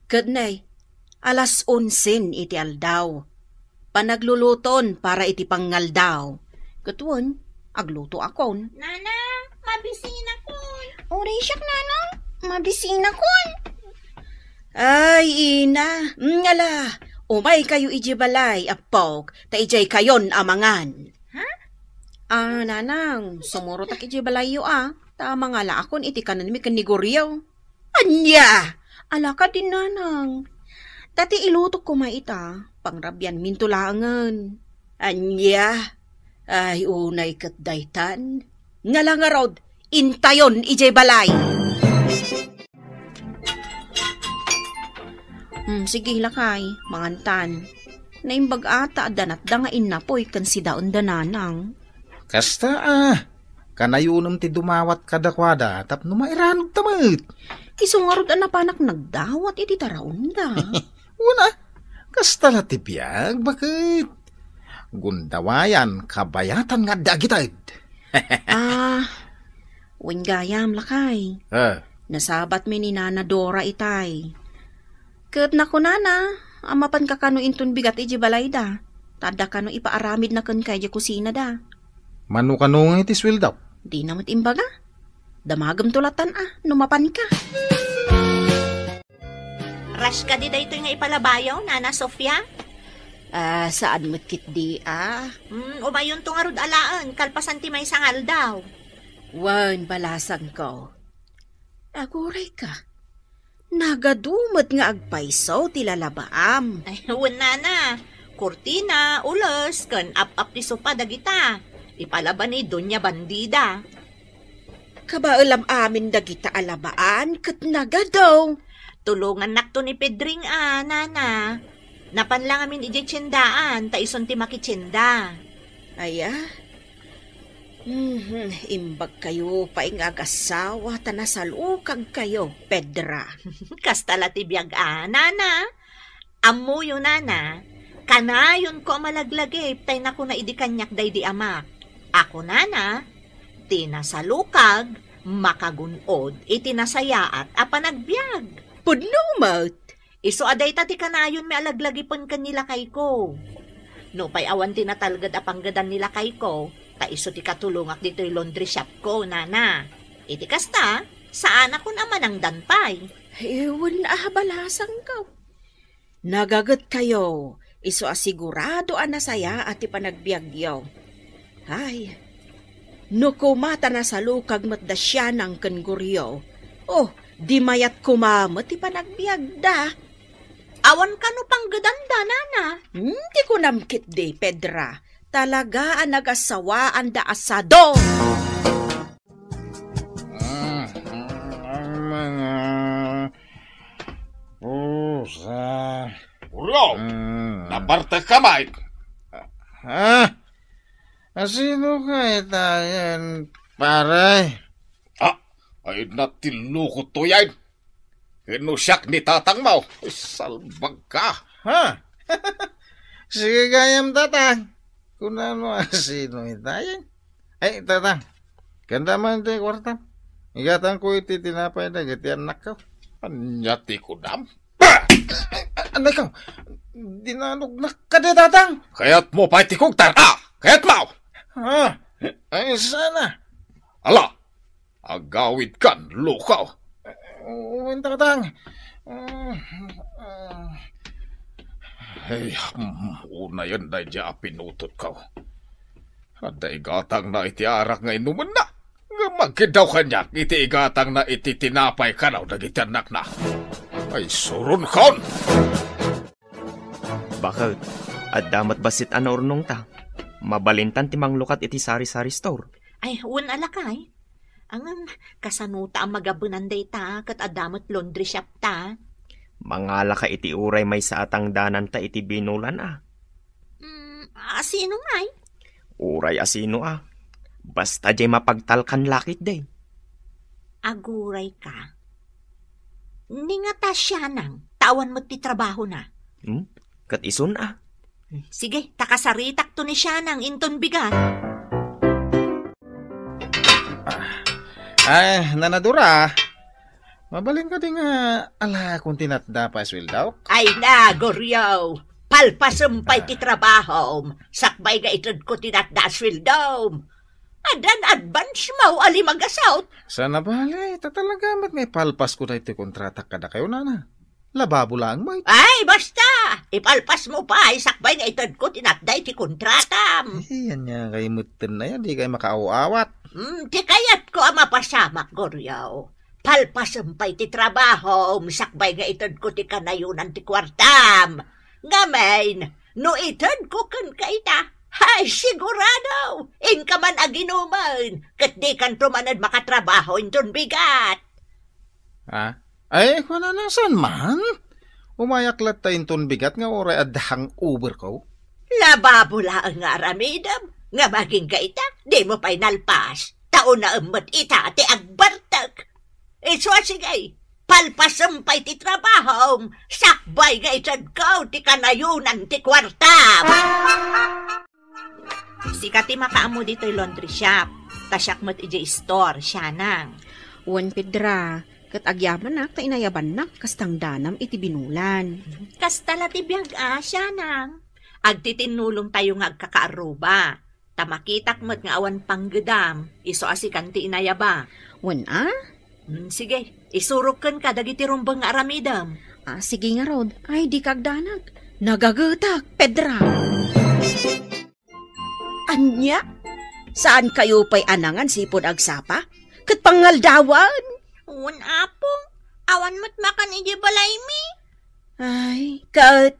Kadnay, alas 11 iti aldaw. Panagluluton para iti pangaldaw. Katuan, agluto akon. Nana, mabisina kon. Uri siyak, Nana. Mabisina kon. Ay, ina. Ngala, umay kayo ijibalay, apok, ta ijay kayon amangan. Nanang, sumuro tak ijibalay yu Tama nga la akon iti kanan mi kaniguryaw. Anya! Alaka din nanang. Dati ilutok ko maita, pangrabyan mintulangan. Anya! Ay, unay kat daytan. Nga lang nga rod, intayon ijay balay. Sige lakay, mangantan. Naimbag ata danat da nga inapoy kan si daon dananang. Kasta kanayunom ti dumawat kadakwada tap numairanog tamit. Isungarod na panak nagdawat iti taraon da. Una, kasta la ti biyag, bakit? Gundawayan, kabayatan nga dagitad. Wingayam lakay. Nasabat mi ni Nana Dora itay. Kat na ko nana, amapan ka kano inton bigat iji balay da. Tada kano ipaaramid na kan kaya kusina da. Mano kano nga iti swil daw? Di namat imbaga. Damagam tulatan numapan ka. Rush ka di da ito nga ipalabayaw, Nana Sofia? Saan mo't kit di Umayon to nga rod alaan, kalpasan ti may sangal daw. Wan balasan ko. Aguray ka. Nagadumot nga agpaiso ti lalabaam. Ay, Nana. Kurtina, ulos, kan up-up ti sopa dagita. Ipalaban ni Doña Bandida. Kabaalam amin dagita alabaan kat nagadaw. Tulungan nakto ni Pedring Nana. Napan lang amin ije tsendaan, ta ison ti makitsenda. Aya? Imbag kayo paing agasawa ta nasalukag kayo, Pedra. Kastala ti biyag nana. Ammo yun, nana. Kanayon ko malaglagip, tay na ko na idikanyak day di amak. Ako, nana, tinasalukag, makagunod, itinasayaat, apanagbiag. Pudlumot! Iso aday ta ti kanayon may alaglagipon kanila kay ko. No pay awan tinatalgad apanggadan nila kay ko, ta iso ti katulungak dito'y laundry shop ko, nana. Iti kasta, saan ako naman ang danpay? Ewan na balasang ka. Nagagat kayo, iso asigurado anasaya at ipanagbiagyaw. Ay, no kumata na sa lukag matda siya ng kanguryo. Oh, di mayat kumamot ipanagbiagda. Awan ka no pang gadanda, nana. Hindi ko namkit di, Pedra. Talaga ang nagasawa ang daasado. Mga pusa. Ulo! Naparte ka, Mike. Ha? Sino ka itayan, pare? Ay natilukot to yan. Hinusyak ni tatang mo. Salbag ka. Ha? Sige gayam, tatang. Kung ano, sino itayan? Ay, tatang. Ganda man ito yung kwarta. Igatan ko iti tinapay na gati anak ko. Anyati ko dam. Anay ka, dinanugnak ka di, tatang. Kaya't mo pa itikog tar. Kaya't mo. Ha? Ay, sana. Ala, agawid kan, lukaw. Uwin, tatang. Ay, una yan na dya pinutot ka. Aday gatang na itiarak nga inuman na. Nga magkidaw kanyak, iti igatang na iti tinapay ka na o nagitianak na. Ay, surun kon! Bakit? At damat basit urnong ta? Mabalintan ti manglukat iti sari-sari store. Ay, un alakay. Ang kasanuta ang magabunan day ta, kat adamat laundry shop ta. Mangala ka iti uray may sa atang danan ta iti binulan Sino ngay? Uray asino Basta jay mapagtalkan lakit day. Aguray ka. Ningata siya nang, tawan mo ti trabaho na. Kat isun Sige, takasaritak to ni siya nang inton bigat. Ay, nanadura. Mabaling ka din nga, ala kung tinatda pa sweldaw. Ay na, Goryo. Palpasumpay ti trabaho. Sakbay ga itod ko tinatda swildom. Adan advance mo, alimagasaut. Sana bali, tatalaga mat may palpas ko na iti kontrata kada kayo, nana. Lababo lang mo. Ay, basta. Ipalpas mo pa, sakbay nga itod ko tinatda iti kontratam. Yan niya kayo mutin na yan, di kayo makaaw-awat. Di kayat ko ang mapasamak, Goryo. Palpasumpay ti trabaho, sakbay nga itod ko ti kanayunan ti kwartam. Ngamen, no itod ko kan kaita, ay sigurado, inka man aginuman, kat di kan tumanad makatrabaho inton bigat. Ay, kung nasan man? Umayaklat tayo inton bigat nga oray adahang uber ko. Lababula ang aramidam, nga maging kaita, di mo pa'y nalpas, taon na umot ita ti agbartak. Iso sige, palpasumpay ti trabaho, sakbay nga itad ko ti kanayunan ti kwarta. Sika ti makaamo dito'y laundry shop, tasyak mo't ije store, siya nang. Uwan, Pedra, kat agyaman nak, ta inayaban nak, kastang danam iti binulan. Kastala ti biyag siya nang. Agtitinulong tayo nga agkakaaruba. Tamakitak mo't nga awan panggedam, iso asikan ti inayaba. Uwan, Sige, isurukan ka dagiti rumbang nga aramidam. Sige nga, Rod. Ay, di kagdanag. Nagagutak, Pedra. Anya? Saan kayo pa'y anangan sipod agsapa? Kat pangaldawan? Uwan apong, awan mo't makan iji balay mi. Ay, kat,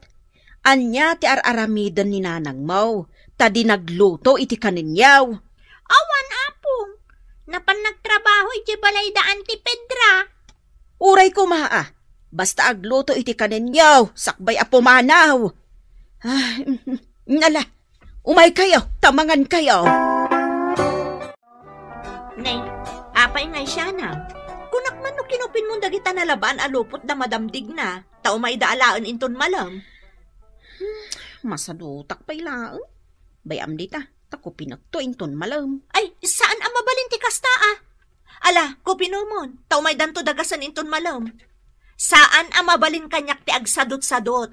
anya ti araramidan ni nanang mo, tadi nagluto iti kaninyaw. Awan apong, napan nagtrabaho iti balay daan ti Pedra. Uray ko maa, basta agluto iti kaninyaw, sakbay apumanaw. Nala, umay kayo, tamangan kayo. Nay, apay ngay siya na. Kunak man no kinupin mong dagita na laban alupot na madamdig na. Tao may daalaan inton malam. Masadutak pa'y laang. Bayam dita, tako pinagto inton malam. Ay, saan ang mabalinti kasta ah? Ala, kupinomon, tao may danto dagasan inton malam. Saan ang mabalin kanyak ti agsadot-sadot?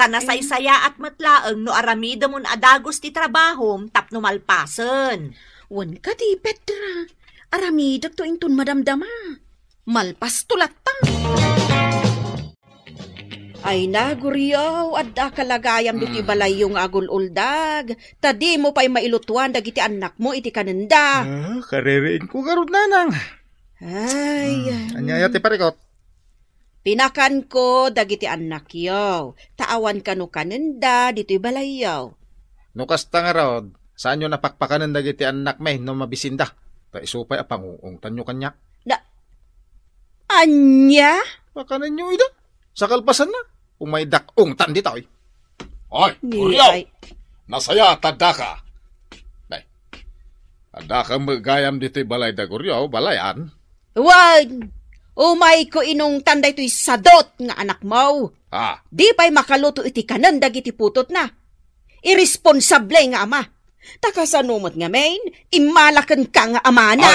Tanasaysaya at matlaang no aramida mon adagos ti trabahom tapno malpasen. Wan ka di, Petra. Aramidot to inton madamdama. Malpas tulata. Ay naguriyaw, adda kalagayam diti balay yung agul-uldag. Tadi mo pa'y mailutuan dagiti anak mo iti kanenda. Kaririin ko garod nanang. Ay, Anyaya ti parikot. pinakan ko dagiti anak yaw. Taawan ka no kanenda diti balay yaw. Nukasta nga rod, saan nyo napakpakanan dagiti anak may no mabisinda? Paisupay a panguong tanyo kanya. Anya? Pakanan nyo ida. Sa kalpasan na. Umay dakong tan dito eh. Ay, Guryaw! Nasaya, tanda ka. Nay, tanda ka magayam dito'y balay da Guryaw, balayan. Wan! Umay ko inong tanday to'y sadot nga anak mo. Di pa'y makaluto iti kanan dagiti putot na. Irresponsable nga ama. Takasanumot nga main, imalakan ka nga ama na.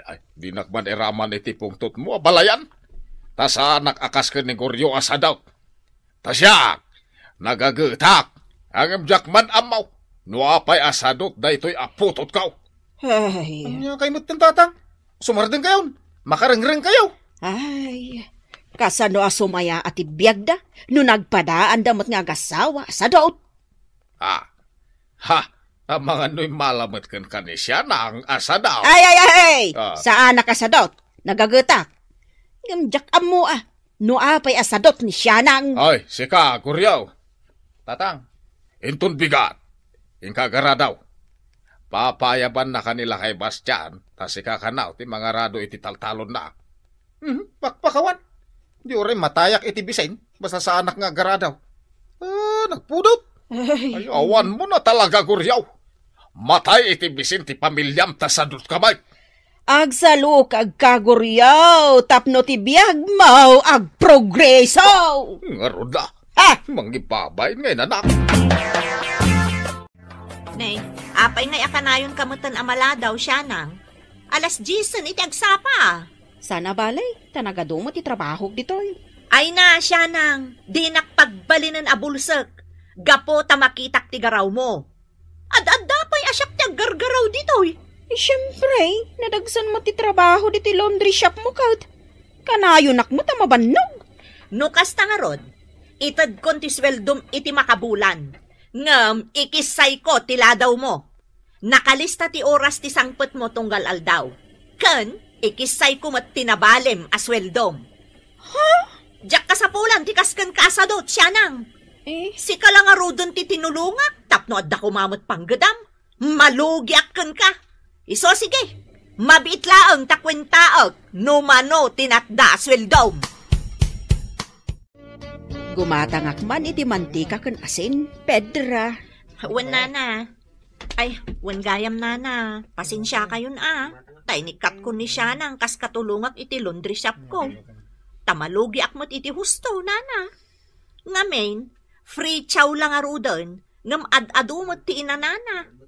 Ay. Di nakman iraman iti pungtot mo, balayan. Tasa nakakas ka ni Guryaw asadaw. Tasyak, nagagetak. Ang jakman amaw. Nuapay asadot da ito'y aputot kaw. Ay. Anya kayo mo't tatang. Sumardeng kayo. Makarengreng kayo. Ay. Kasano asumaya at ibiyag da, no nagpadaan damot nga agasawa sa daot. Ang mga no'y malamat kan kanisya na ang asadaw. Ay! Saan nakasadot? Nagagetak. Ngamjak amo no apay asadot ni siya nang. Ay, sika, Guryaw. Tatang, intun bigat. Inkagara daw. Papayaban na kanila kay Bastian, tas ikakanaw, ti mga rado iti taltalon na. Pakpakawan. Di oray matayak iti bisain, basta sa anak nga garadaw. Nagpudot. Ay, awan mo na talaga, Guryaw. Matay iti bisin ti pamilyam tasadot kamay. Agsaluk ag kaguryaw, tapno ti biyag mo ag progreso. Ngarod na. Mangipabay ngayon anak. Nay, apay ngay akanayon kamutan amala daw siya nang. Alas 10 iti agsapa. Sana balay, tanagado mo ti trabaho ditoy. Ay na siya nang, di nakpagbalinan abulsek. Gapo tamakitak ti garaw mo. Ad-adda pa'y asyak ti aggargaraw ditoy. Siyempre, nadagsan mo ti trabaho diti laundry shop mo kad. Kanayonak mo tamabannog. Nukas tangarod, itad kon ti sweldom iti makabulan. Ngam, ikisay ko tiladaw mo. Nakalista ti oras ti sangpet mo tunggal aldaw. Ken, ikisay ko mat tinabalem asweldom. Diyak kasapulan ti kasken kasadot siya nang. Sika lang arudon ti tinulungak, tapno adda kumamot panggadam. Malugyak ken ka. Iso sige, mabitlaang takwentaag, numano tinatda asweldom. Gumatangak man iti mantika ken asin, Pedra. Wan nana. Ay, wan gayam nana. Pasensya kayon Tainikat ko ni siya nang kas katulungak iti laundry shop ko. Tamalugi akmat iti husto, nana. Ngamen, free chow lang arudon, ngam ad-adumot ti inanana.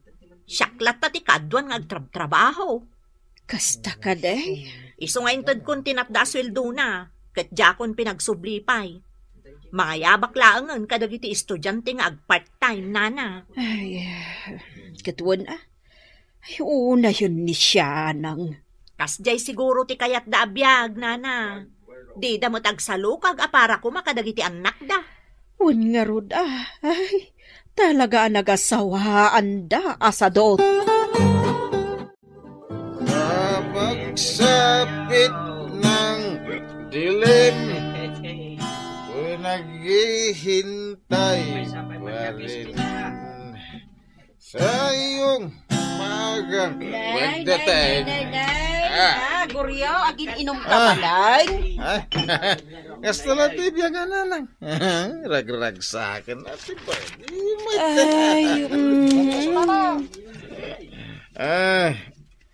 Syaklat ta ti kadwan nga agtrabaho. Kasta ka day. Iso nga intad kon tinatda sweldo na, kat jakon pinagsublipay. Mga yabak laangan kadag iti estudyante nga ag-part-time, nana. Ay, katuan Ay, una yun ni siya nang. Kasjay siguro ti kayat da abiyag, nana. Di da mo tagsalukag apara ko makadag iti anak da. Un nga rod ay, talaga nagasawaan da asadot. Napagsapit ng dilim, naghihintay pa rin sa iyong magang pagdating. Guryo, agin inom ka balay. Gusto na tibyagan na lang. Rag-rag sa akin natin ba?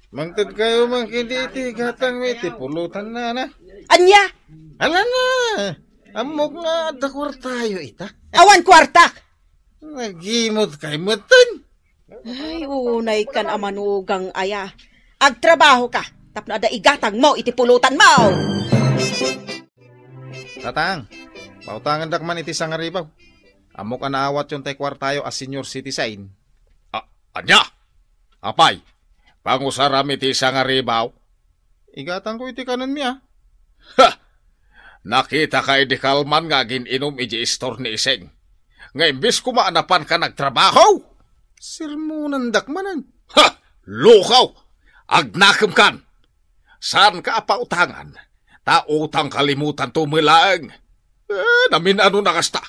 Mangtad kayo mang kindi gatang may tipulutan na. Anya? Ala na. Amok nga dakwar tayo ita. Awan kwarta. Nagimot kay matan. Ay, unay kan amanugang aya. Agtrabaho ka. Tapno ada igatang mo, itipulutan mo. Tatang, pautangan dakman iti sangaribaw. Amok anaawat yung tekwar tayo as senior citizen. Anya? Apay, pangusaram iti sangaribaw? Igatang ko iti kanan miya. Ha! Nakita ka iti kalman nga gininom iti store ni Iseng. Nga imbis kumaanapan ka nagtrabaho? Sirmunan dakmanan. Ha! Lukaw! Agnakam kan! Saan ka apautangan? Tautang kalimutan tumilaang. Namin ano nakasta?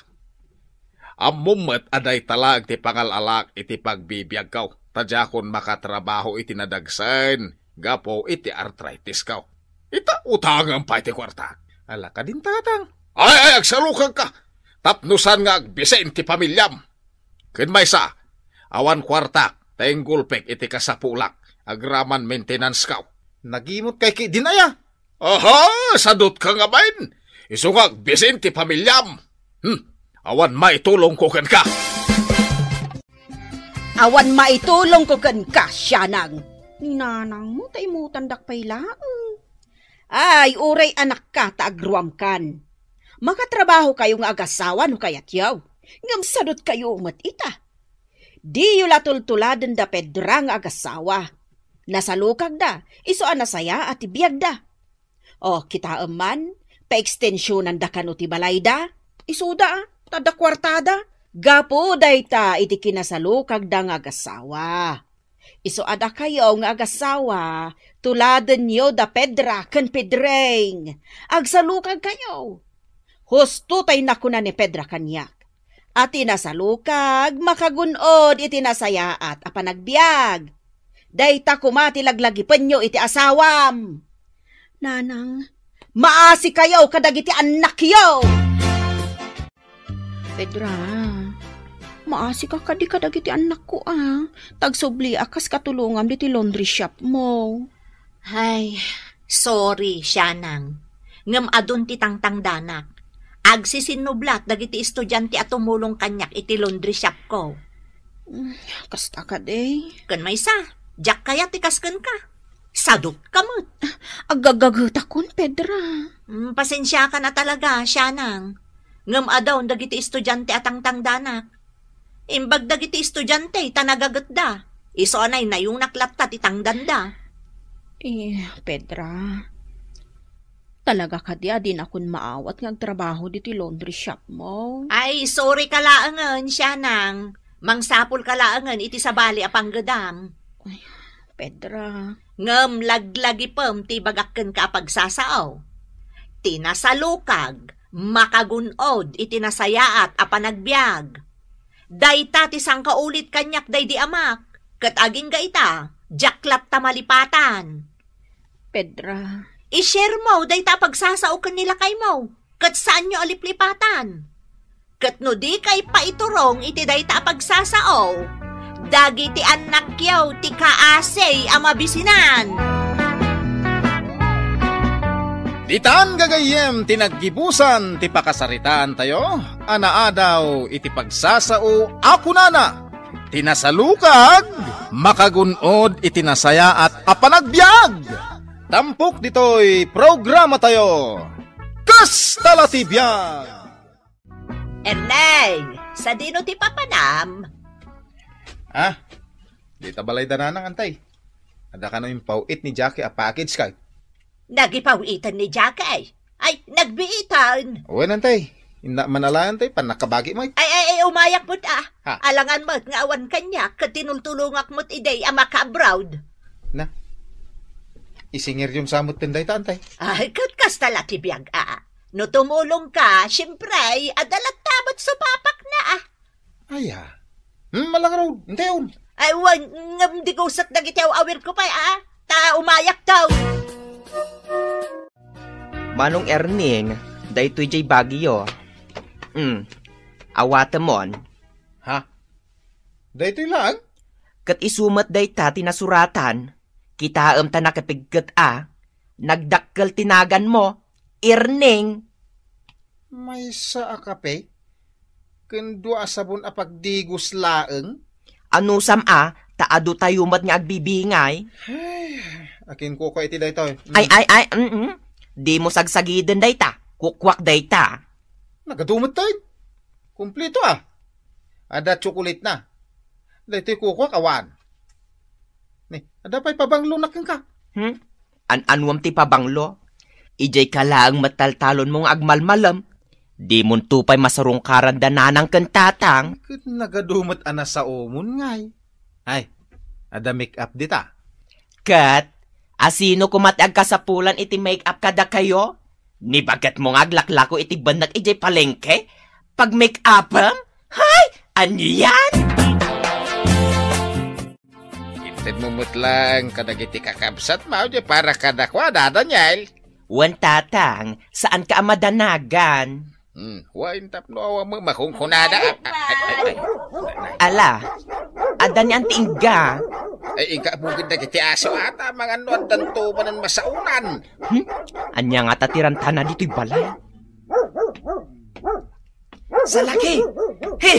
Amumat aday talag ti pangalalak iti pagbibiyag kaw. Tadya kon makatrabaho iti nadagsan. Gapo iti arthritis kaw. Ita utangan pa iti kwarta. Ala ka din tatang. Ay, agsalukag ka. Tapnusan nga agbisen ti pamilyam. Ken maysa, awan kwarta, tayong gulpek iti kasapulak, agraman maintenance kaw. Nagimot kay dinaya. Aha, sadot ka nga bain. Isungag bisin ti pamilyam. Awan maitulong ko ken ka. Awan maitulong ko kan ka, Syanang. Ninanang mo, tayo mo tandak pay laang. Ay, uray anak ka, taagruam kan. Makatrabaho kayo nga agasawa no kayat yaw. Ngam sadot kayo umat ita. Di yu latultuladan da Pedra nga agasawa. Nasalukag da, iso anasaya at ibiyag da. O, kita eman, pa-extensyonan da kano ti balay da. Iso da, tada kwartada. Gapo dayta iti kinasalukag da nga agasawa. Iso ada kayo nga agasawa, tuladen nyo da Pedra ken Pedreng. Agsalukag kayo. Husto tay nakuna ni Pedra kanyak. At inasalukag, makagunod iti nasayaat a panagbiag. Dayta kumati laglagipan nyo iti asawam. Nanang, maasi kayo kadag iti anak yo. Pedra, maasi ka kadag iti anak ko Tagsubli akas katulungam diti laundry shop mo. Ay, sorry, Syanang. Ngam adun ti tangtang danak. Agsisinublat dagiti estudyante at tumulong kanyak iti laundry shop ko. Kasta ka day. Kan maysa, jak kaya tikasken ka. Sadot kamot. Agagagutakon, Pedra. Pasensya ka na talaga, Syanang. Ngam adaw dagiti estudyante at tangtang danak. Imbag dagiti estudyante, tanagagat da. Iso anay na yung naklaptat itangdan da. Pedra, talaga ka din akong maawat ng trabaho dito laundry shop mo. Ay, sorry ka laangan, Syanang. Mangsapol ka laangan iti sabali apang gadam. Ay, Pedra. Ngam laglagi pam ti bagakken ka pagsasaaw. Tinasalukag, makagunod iti nasayaat a panagbiag. Dayta ti sangkaulit kanyak day di amak, ket aging ga ita, jaklat ta malipatan. Pedra. I-share mo, dayta pagsasao kan nila kay mo, ket saan nyo aliplipatan. Ket no di kay paiturong iti dayta pagsasao, dagiti anak yaw ti kaasay amabisinan. Ditan gagayem tinaggibusan ti pakasaritaan tayo, anaadaw iti pagsasao ako nana. Tinasalukag, makagunod iti nasaya at apanagbiag. Tampok dito'y programa tayo. Kasta tibiyag! Erneng, sa dino ti papanam? Di tabalay dananang antay. Ada ka no yung pauit ni Jackie a package kay. Nagipawitan ni Jackie. Ay, nagbiitan. Uwe nantay. Manalaan tay, panakabagi mo. Ay, umayak mo't Alangan mo't nga awan kanya, katinultulungak mo't iday amaka-abroad. Na, isingir yung samot tinday tantay. Ay, katkas tala tibiyag No tumulong ka, siyempre, adalat tabat supapak na Malang raw, hindi yun. Ay, ngam di kusat na gitaw awir ko pa ta umayak daw. Manong Erning, daytoy jay Bagyo. Awatamon. Ha? Daytoy lang? Kat isumat dayta tinasuratan. Kitaam ta nakapigkat nagdakkel tinagan mo, Erning. May sa akape? Kendo asabon apagdigos laeng? Anusam taado tayo mat nga agbibingay. Ay, akin ko ka iti daytoy. Ay, Di mo sagsagiden dayta. Kukwak dayta. Nagadumot tayo. Kumplito Ada tsukulit na. Daytoy kukwak awan. Ni, ada pa'y pabanglo na ka. Anwam ti pabanglo. Ijay ka lang mataltalon mong agmalmalam. Di mon tupay masarungkaran dananang kantatang. Kat nagadumot sa umon ngay. Ay, ada make up dita. Kat, asino kumatiag ka sa pulan iti make up kada kayo? Ni bagat mo aglaklako iti banag ijay palengke? Pag make upam? Hay! Ano yan? Intid mo mutlang kadagiti kakabsat mo para kadakwa dadanyal. Wan tatang, saan ka amadanagan? Wain tapno awa mo makungkunada. Ala, adan yan tingga. Ay, ika bugid na kiti aso ata mga nuan danto panan masaunan. Anya nga tatirantana dito'y balay. Salaki! He!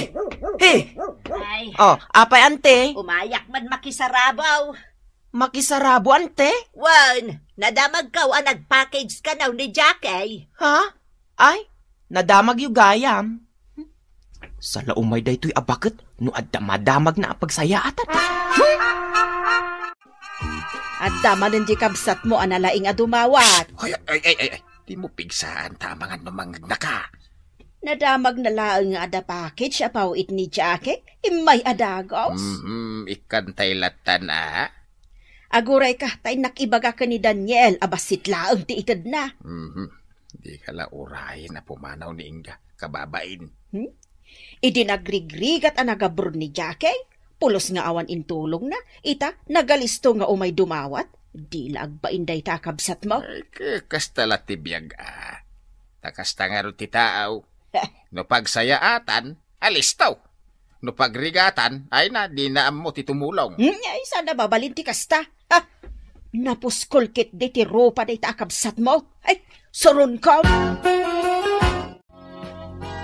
Ay, Apay ante? umayak man makisarabaw. Makisarabo ante? Wan, nadamag ka nag-package ka na ni Jackie. Ha? Ay, nadamag yu gayam. Sala umay daytoy abaket no adda madamag na apagsayaatan. Adda man di kabsat mo analaing adumawat. Ay. Di mo pigsaan tamangan mamangag na ka. Nadamag na laang nga ada package apaw it ni Jackie. Imay adagos. Ikantay latan Aguray ka tay nakibaga ka ni Daniel abasit laang ti itad na. Di ka la urahin na pumanaw ni Inga. Kababain. Idinagrigrigat ang nagabro ni Jackie. Pulos nga awan intulong na. Ita, nagalisto nga umay dumawat. Di lagbain day takabsat mo. Ay, kasta latibiyag Takasta nga ro ti taaw. No pagsayaatan, alistaw. No pagrigatan, ay na, di na mo titumulong. Ay, sana babalin ti kasta. Napuskulkit di ti ropa day takabsat mo. Ay, surun ka.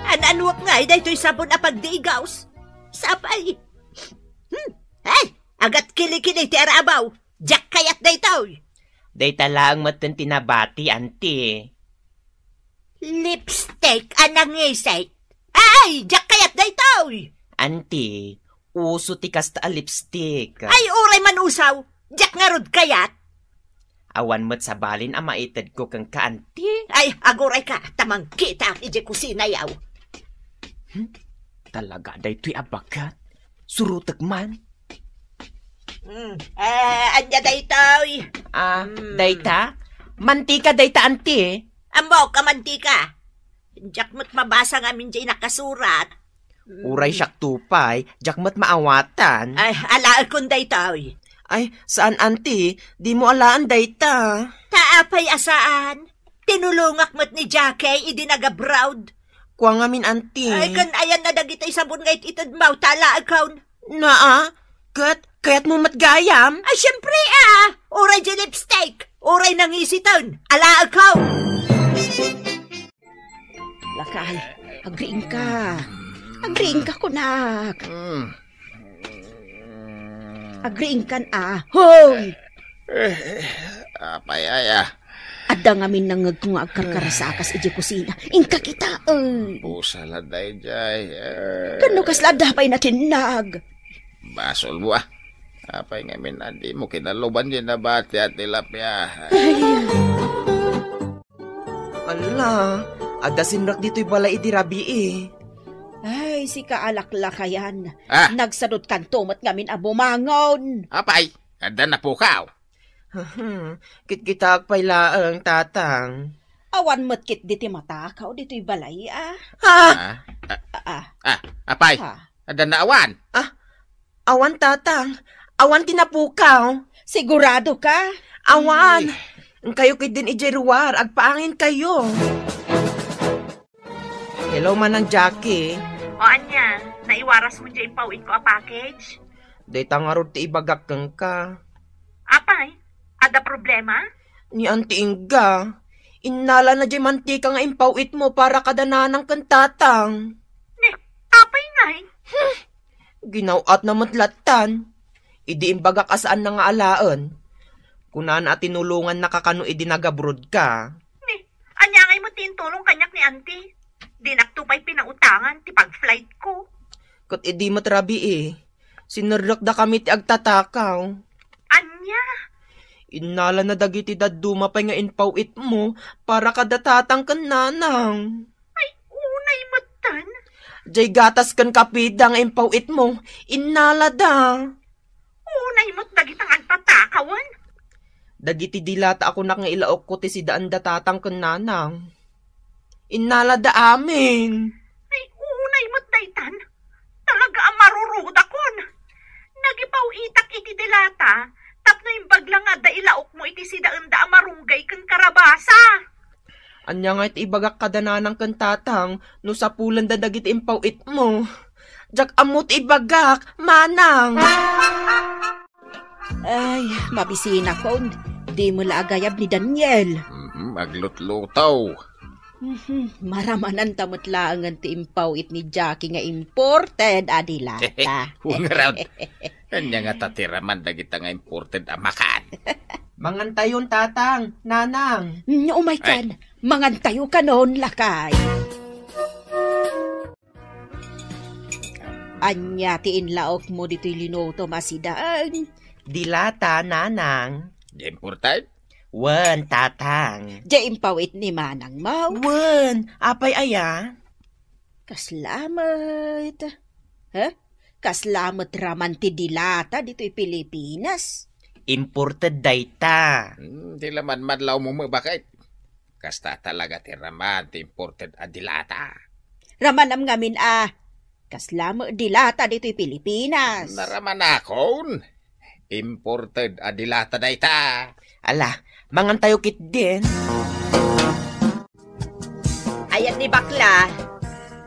Ananwak nga daytoy sabon apagdigaws. Sapay. Ay, agat kilikili ti arabaw. Jack kayat daytoy. Dayta lang matan tinabati ante. Lipstick anang isay. Ay, Jack kayat daytoy. Ante, uso ti kasta lipstick. Ay, uray man usaw. Jack nga rod kayat. Awan mo't sabalin maitad ko kang kaanti. Ay, aguray ka. Tamang kita ije kusina yaw. Talaga daytoy abakat. Surutak man. Anya daytoy. Dayta? Mantika dayta anti. Ambo ka mantika. Jack mo't mabasa nga min jay nakasurat. Uray siyak tupay, jak mo't maawatan. Ay, alaal kun daytoy. Ay, saan anti? Di mo alaan dayta. Taapay asaan? Tinulungak mo't ni Jackie idinagabrowd. Kuwa nga min anti. Ay, kan ayan na dagitay sabon ngayit itad maw tala account. Naa? Kaya't mo matgayam? Ay, syempre Uray dyan lipstick. Uray nang isiton. Ala account. Lakay, agriing ka. Agriing ka, kunak. Agriing kan Hoy! Apay Adda nga min nangag kung agkarkarasakas iji kusina. Ingka kita, Pusala day jay. Kano kaslada pa'y natinag. Basol mo Apay nga min adi mo kinaluban dyan na bati at tilapia. Ala, ada sinrak dito'y balay idirabi Ay, si kaalaklakayan. Nagsadot kanto mat ngamin abumangon. Apay, ada na po ka. Kit-kita pa'y laang tatang. Awan matkit diti matakaw dito'y balay Apay, ada na awan. Awan tatang, awan tinapukaw. Sigurado ka? Awan! Ang kayo kay din ijeruar, agpaangin kayo. Hello manang Jackie. O anya, naiwaras mo dyan pauin ko a package? Data nga ron ti ibagak kang ka. Apay, ada problema? Ni Auntie Inga, inala na dyan mantika nga impawit mo para kadananang kantatang. Ne, apay ngay. Ginawat na matlatan. Idi imbagak asaan na nga alaan. Kunan at tinulungan nakakano idi nagabrod ka. Ne, anya ngay mo tintulong kanyak ni auntie. Di naktupay pinautangan ti pag-flight ko. Kat idi matrabi Sinurlok da kami ti agtatakaw. Anya? Inala na dagiti daduma pa nga inpawit mo para kadatatang kan nanang. Ay, unay matan. Jay gatas kan kapida nga inpawit mo. Inala da. Unay mo't dagitang agtatakawan. Dagiti dilata ako na nga ilaok ko ti si daan datatang kan nanang. Inala da amin. Ay, unay mo't daytan. Talaga ang maruruda kon. Nagipaw itak iti dilata. Tapno yung baglang nga da ilaok mo iti si daan da amarunggay kang karabasa. Anya nga iti ibagak kadananang kan tatang no sa pulan da dagiti impawit mo. Jak amot ibagak, manang. Ay, mabisina kon. Di mo laagayab ni Daniel. Maglutlutaw. Maramanan tamot lang ang tiimpaw it ni Jackie nga imported adilata. Hungaround. Kanya nga tatiraman dagita nga imported amakan. Mangantayon tatang, nanang. Umay kan, mangantayo ka noon lakay. Anya tiin laok mo dito'y linoto masidaan. Dilata, nanang. Imported? Wen, tatang. Di impawit ni manang mau. Wen, apay aya? Kaslamat. Kaslamat raman ti dilata dito'y Pilipinas. Imported dayta. Di laman madlaw mo bakit? Kasta talaga ti raman ti imported adilata. Raman am ngamin kaslamat dilata dito'y Pilipinas. Naraman akon. Imported adilata dayta. Ala, mangantayo kit din. Ayan ni bakla.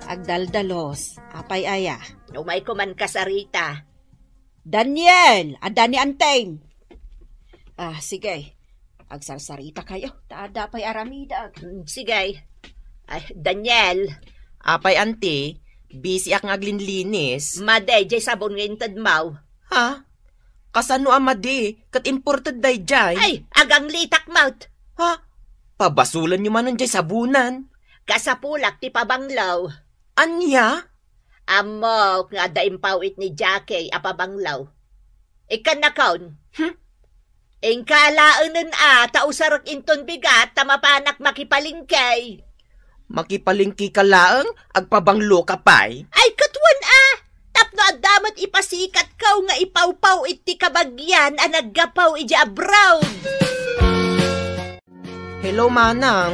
Agdaldalos, apay aya. Umay ko man kasarita. Daniel, ada ni Anteng. Sige. Agsarsarita kayo. Taada pa'y aramida. Sige. Ay, Daniel. Apay ante, busy ak ngaglinlinis. Maday, jay sabon ngayon tadmaw. Ha? Kasano amadi? Kat imported day jay? Ay, agang litak mouth. Ha? Pabasulan nyo man jay sabunan. Kasapulak ti pabanglaw. Anya? Amo, nga daimpawit ni Jackie apabanglaw. Ikan na kaun. Ingkalaanan tausarak inton bigat, tamapanak makipalingkay. Makipalingki ka laang, agpabanglo ka pa'y? Ay, katwan tapno adamat ipasikat kaw nga ipawpaw iti kabagyan naggapaw iti abroad. Hello, manang.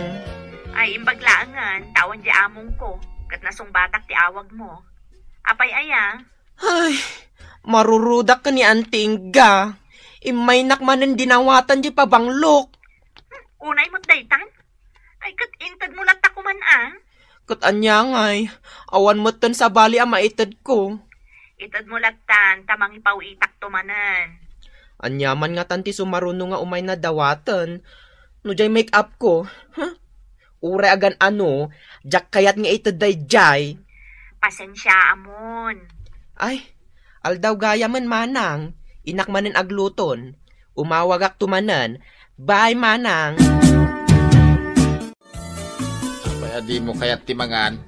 Ay, imbaglaangan, tawan di among ko, kat nasong batak ti awag mo. Apay aya? Ay, marurudak ka ni Antingga. Imay nakmanan dinawatan di pabanglok. Unay mo't daytan? Ay, kat intad mo latak ko man Kat anya ngay, awan mo tan sa bali maitad ko. Itad mo lagtan, tamang ipaw itak tumanan. Anyaman nga tanti sumaruno nga umay na dawatan. No jay make up ko. Ure agan jak kayat nga itad day jay. Pasensya amon. Ay, aldaw gaya man manang. Inak manin agluton. Umawagak tumanan. Bye manang. Kaya di mo kaya't timangan.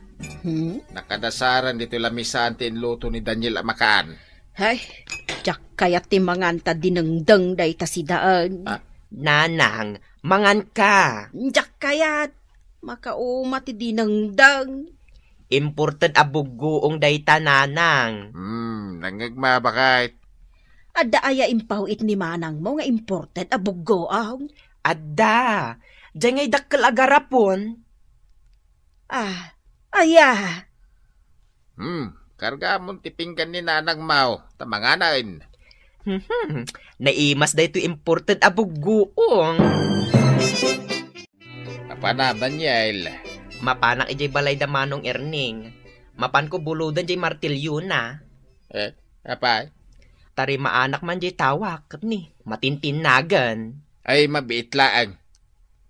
Nakadasaran dito lamisan tin luto ni Daniel amakan. Ay, jak kayat ti manganta dinengdeng day tasidaan. Nanang, mangan ka. Jak kayat, makaumat ti dinengdeng. Imported abugoong dayta nanang. Nangagma bakit? Adda aya impawit ni manang mo nga imported abugoong. Adda, diyan ngay dakkel agarapon. Aya. Karga mong tipinggan ni nanang mau, tamanganain. Naimas da ito imported abuguong. Apana, Daniel? Mapanak ijay balay da manong erning. Mapan ko buludan jay martilyo na. Apa? Tari maanak man jay tawak ni. Matintinagan. Ay, mabiit laang.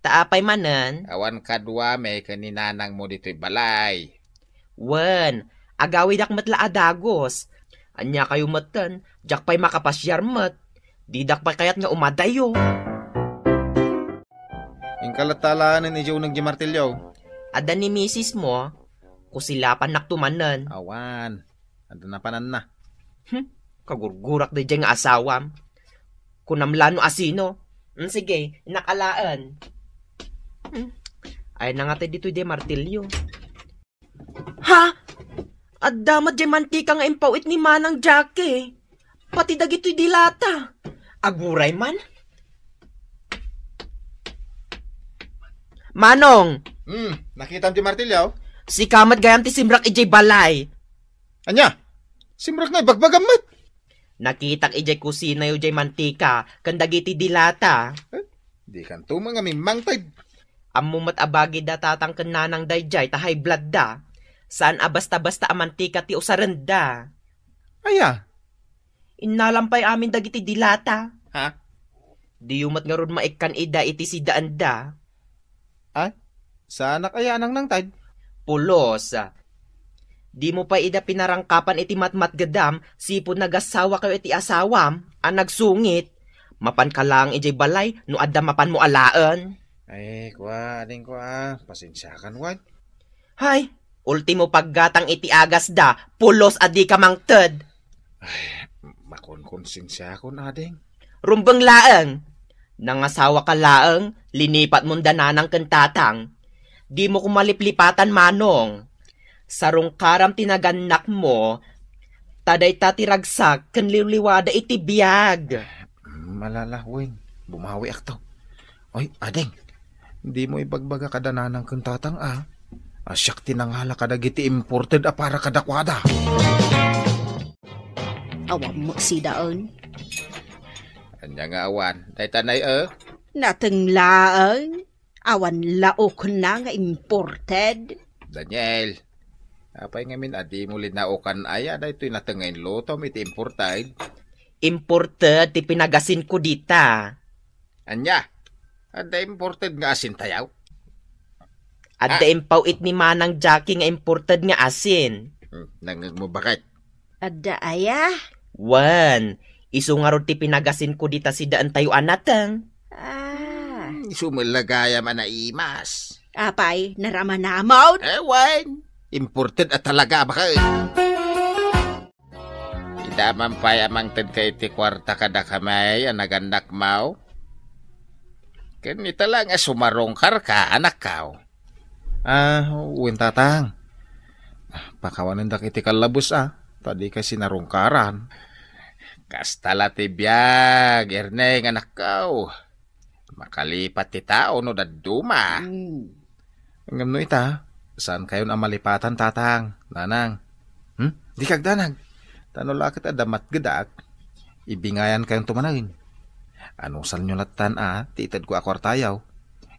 Taapay manan. Awan kadwa may kaninanang mo dito'y balay. Wen, agawi dak matla adagos. Anya kayo matan, jak pa'y makapasyar mat. Didak pa kayat nga umadayo. Yung kalatalaan ni Joe nagjimartilyo. Ada ni misis mo, kusilapan naktumanan. Awan, ada na panan na. Kagurgurak da dyan nga asawam. Kunamlano asino. Sige, nakalaan. Ay na nga tayo dito di martilyo. Ha? At damat di mantika nga impawit ni Manang Jackie. Pati dagito'y dilata. Aguray man? Manong! Nakita mo di martilyo? Si kamat gayam ti simrak ijay balay. Anya? Simrak na ibagbagam mat. Nakitak ijay kusina yu jay mantika, kandagiti dilata. Di kan tumang aming mangtay. Amumat abagi da tatang kananang dayjay ta high blood da. Saan abasta-basta amantika ti usaranda. Aya? Inalampay amin dagiti dilata. Ha? Di yumat nga ron maikkan ida iti sidaan da. Ay? Sana kaya nang nangtay? Pulos. Di mo pa ida pinarangkapan iti matmat gadam, sipod nagasawa kayo iti asawam, ang nagsungit. Mapan ka lang ijay balay, no adda mapan mo alaan. Ay, ading kwa. Pasensyakan, wad. Hay, ultimo paggatang iti agas da, pulos adi ka mangted. Ay, makonkonsensya ko na, ading. Rumbang laang. Nangasawa ka laang, linipat mong dananang kentatang. Di mo kumaliplipatan manong. Sarong karam tinaganak mo, taday tatiragsak, kanliwliwada iti biyag. Malalahwing, bumawi akto. Oy, ading, hindi mo ibagbaga kadananang kentatang Asyak tinanghala kadagiti imported para kadakwada. Awam mo si daon. Anya nga awan, day tanay Natenglaan. Awan laok na nga imported. Daniel, apay ngamin adi mo linaokan aya, day to'y natangayin lotom iti imported. Imported ti pinagasin ko dita. Anya, ada imported nga asin tayaw. Adda impawit ni Manang Jackie nga imported nga asin. Nangag mo bakit? Adda aya? Wan, iso nga ron ti pinagasin ko dita si daan tayo anatang. Sumulagaya man na imas. Apay, naramanamaw? Ewan, imported at talaga bakit? Idaman pa'y amangtad kay ti kwarta kada kamay ang nagandak mau. Kanita lang sumarong ka, anak kao. Uwin tatang. Pakawanan dak iti kalabos Tadi kasi narungkaran. Kastala ti biyag, erneng anak kao. Makalipat ti tao no daduma. Ngam no ita, saan kayo na malipatan tatang, nanang? Di kagdanag. Tanolakit adamat gedak. Ibingayan kayong tumanagin. Anong sal nyo latan titad ko akwartayaw.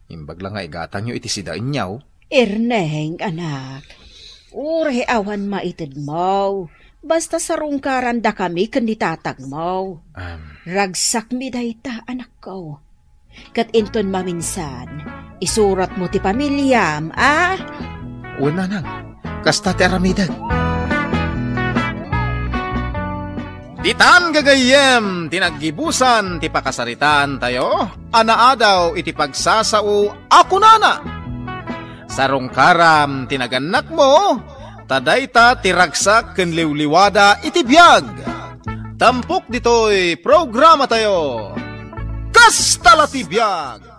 Imbag lang nga igatang nyo iti sidain nyaw. Erneng, anak. Ure awan maitid mo. Basta sarungkaran da kami kan ditatag mo. Ragsak mi dayta, anak ko. Kat inton maminsan, isurat mo ti pamilyam, Uwan nanang, kasta ti aramidag. Ditan gagayem, tinaggibusan, ti pakasaritan tayo, anaadaw iti pagsasao, ako nana. Sarungkaram, tinaganak mo, tadayta tiragsak ken liwliwada iti biyag. Tampok ditoy programa tayo. Kasta la ti biyag!